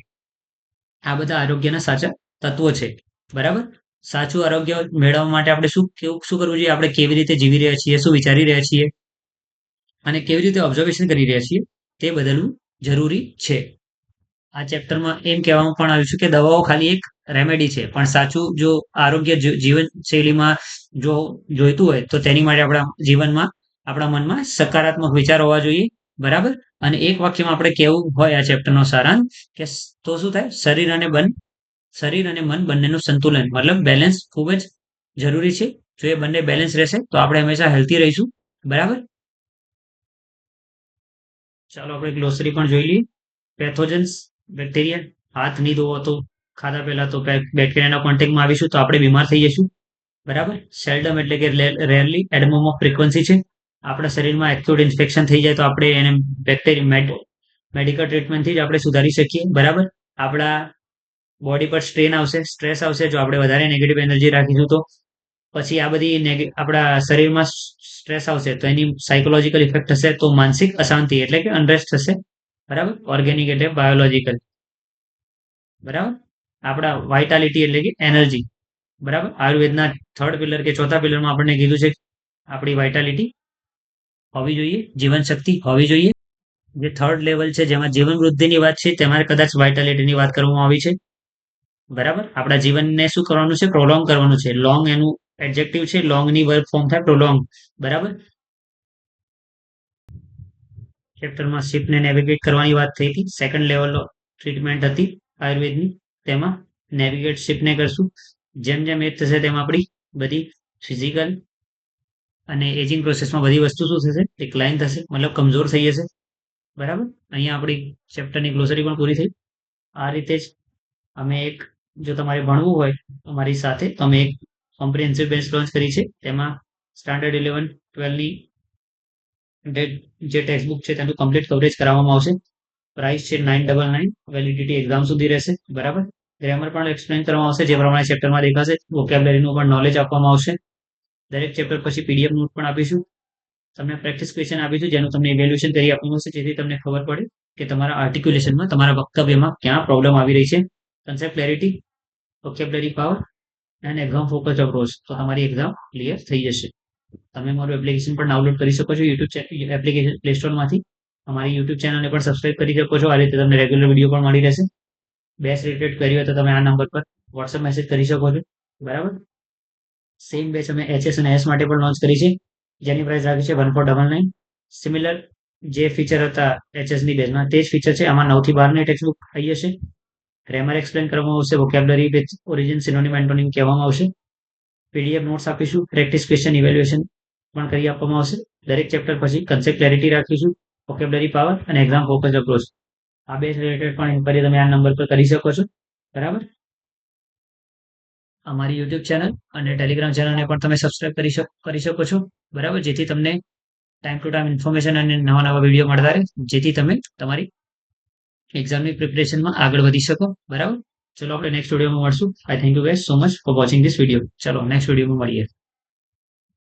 આ બધા આરોગ્યના સાચા તત્વો છે, બરાબર. સાચું આરોગ્ય મેળવવા માટે આપણે શું કરવું જોઈએ? આપણે કેવી રીતે જીવી રહ્યા છીએ, શું વિચારી રહ્યા છીએ અને કેવી રીતે ઓબ્ઝર્વેશન કરી રહ્યા છીએ, તે બદલવું જરૂરી છે. આ ચેપ્ટરમાં એમ કહેવામાં પણ આવ્યું છે કે દવાઓ ખાલી એક રેમેડી છે, પણ સાચું જો આરોગ્ય જીવનશૈલીમાં જો જોઈતું હોય તો તેની માટે આપણા જીવનમાં આપણા મનમાં સકારાત્મક વિચાર હોવા જોઈએ, બરાબર. અને એક વાક્યમાં આપણે કેવું હોય આ ચેપ્ટરનો સારાંશ, કે તો શું થાય? શરીર અને મન બંનેનું સંતુલન મતલબ બેલેન્સ ખૂબ જ જરૂરી છે. જો એ બંને બેલેન્સ રહેશે તો આપણે હંમેશા હેલ્ધી રહીશું, બરાબર. ચાલો આપણે ગ્લોસરી પણ જોઈ લઈએ. પેથોજન્સ, બેક્ટેરિયા, હાથ નહીં ધોવો તો ખાધા પહેલા તો બેક્ટેરિયાના કોન્ટેક્ટમાં આવીશું તો આપણે બીમાર થઈ જઈશું, બરાબર. સેલ્ડમ એટલે કે રેરલી, એડમોમ ઓફ ફ્રીક્વન્સી છે. આપણા શરીરમાં એક્યુટ ઇન્ફેક્શન થઈ જાય તો આપણે એને મેડિકલ ટ્રીટમેન્ટથી જ આપણે સુધારી શકીએ, બરાબર. આપણા બોડી પર સ્ટ્રેસ આવશે જો આપણે વધારે નેગેટિવ એનર્જી રાખીશું તો. પછી આ બધી આપણા શરીરમાં સ્ટ્રેસ આવશે તો એની સાયકોલોજીકલ ઇફેક્ટ થશે, તો માનસિક અશાંતિ એટલે કે અનરેસ્ટ થશે, બરાબર. ઓર્ગેનિક એટલે બાયોલોજીકલ, બરાબર. આપણા વાઇટાલિટી એટલે કે એનર્જી, બરાબર. આયુર્વેદના થર્ડ પિલર કે ચોથા પિલરમાં આપણને કીધું છે આપણી વાઇટાલિટી હોવી જોઈએ, જીવન શક્તિ હોવી જોઈએ. જે થર્ડ લેવલ છે જેમાં જીવન વૃદ્ધિની વાત છે તેમાં કદાચ વાઇટાલિટીની વાત કરવામાં આવી છે, બરાબર. આપણા જીવનને શું કરવાનું છે? પ્રોલોંગ કરવાનું છે. લોંગ એનું એડજેક્ટિવ છે, લોંગની વર્બ ફોર્મ થાય પ્રોલોંગ, બરાબર. ચેપ્ટરમાં શિપને નેવિગેટ કરવાની વાત થઈ હતી. સેકન્ડ લેવલ ટ્રીટમેન્ટ હતી આયુર્વેદની, તેમાં નેવિગેટ શિપને કરશું. જેમ જેમ એ થશે તેમ આપણી બધી ફિઝિકલ અને એજિંગ પ્રોસેસમાં બધી વસ્તુ શું થશે? ડિક્લાઇન થશે, મતલબ કમજોર થઈ જશે, બરાબર. અહીંયા આપણી ચેપ્ટરની ગ્લોસરી પણ પૂરી થઈ. આ રીતે જ અમે જો તમારે ભણવું હોય અમારી સાથે તો અમે એક કોમ્પ્રિહેન્સિવ બેચ લોન્ચ કરી છે. તેમાં સ્ટાન્ડર્ડ 11, 12ની જે ટેક્સ્ટ બુક છે તેનું કમ્પ્લીટ કવરેજ કરાવવામાં આવશે. પ્રાઇસ છે 999, વેલિડિટી એક્ઝામ સુધી રહેશે, બરાબર. ગ્રામર પણ એક્સપ્લેન કરવામાં આવશે જે પ્રમાણે ચેપ્ટરમાં દેખાશે. વોકેબ્યુલરીનું પણ નોલેજ આપવામાં આવશે. દરેક ચેપ્ટર પછી પીડીએફ નોટ પણ આપીશું. તમને પ્રેક્ટિસ ક્વેશ્ચન આપીશું જેનું તમને ઇવેલ્યુએશન કરી આપવાનું છે, જેથી તમને ખબર પડે કે તમારા આર્ટિક્યુલેશનમાં, તમારા વક્તવ્યમાં ક્યાં પ્રોબ્લેમ આવી રહી છે. Concept clarity, vocabulary power and exam focus approach, તો તમારી એક્ઝામ ક્લિયર થઈ જશે. તમે મારું એપ્લિકેશન પણ ડાઉનલોડ કરી શકો છો યુટ્યુબ એપ્લિકેશન પ્લે સ્ટોરમાંથી. અમારી યુટ્યુબ ચેનલને પણ સબસ્ક્રાઇબ કરી શકો છો. આ રીતે તમને રેગ્યુલર વિડીયો પણ મળી રહેશે. બેચ રિલેટેડ કરી હોય તો તમે આ નંબર પર વોટ્સઅપ મેસેજ કરી શકો છો. બરાબર. સેમ બેચ અમે એચએસ અને એસ માટે પણ લોન્ચ કરી છે, જેની પ્રાઇસ રાખી છે 1499. સિમિલર જે ફીચર હતા એચએસની બેચમાં તે જ ફીચર છે. આમાં 9 થી 12ની ટેક્સ્ટ બુક આવી જશે. ગ્રામર એક્સપ્લેન કરવામાં આવશે, vocabulary with origin synonym antonym કહેવામાં આવશે. પીડીએફ નોટ્સ આપીશું, પ્રેક્ટિસ ક્વેશ્ચન ઇવેલ્યુએશન પણ કરી આપવામાં આવશે. દરેક ચેપ્ટર પછી કન્સેપ્ટ ક્લેરિટી રાખીશું, વોકેબ્લરી પાવર અને એક્ઝામ ફોકસ અપ્રોચ. આ બે રિલેટેડ પણ ઇન્ક્વાયરી તમે આ નંબર પર કરી શકો છો. બરાબર. અમારી યુટ્યુબ ચેનલ અને ટેલિગ્રામ ચેનલને પણ તમે સબસ્ક્રાઇબ કરી શકો છો. બરાબર, જેથી તમને ટાઈમ ટુ ટાઈમ ઇન્ફોર્મેશન અને નવા નવા વિડીયો મળતા રહે, જેથી તમે તમારી એક્ઝામની પ્રિપરેશનમાં આગળ વધી શકો. બરાબર. ચલો આપણે નેક્સ્ટ વિડીયોમાં મળશું. આઈ thank you guys so much for watching this video. ચલો નેક્સ્ટ વિડીયોમાં મળીએ.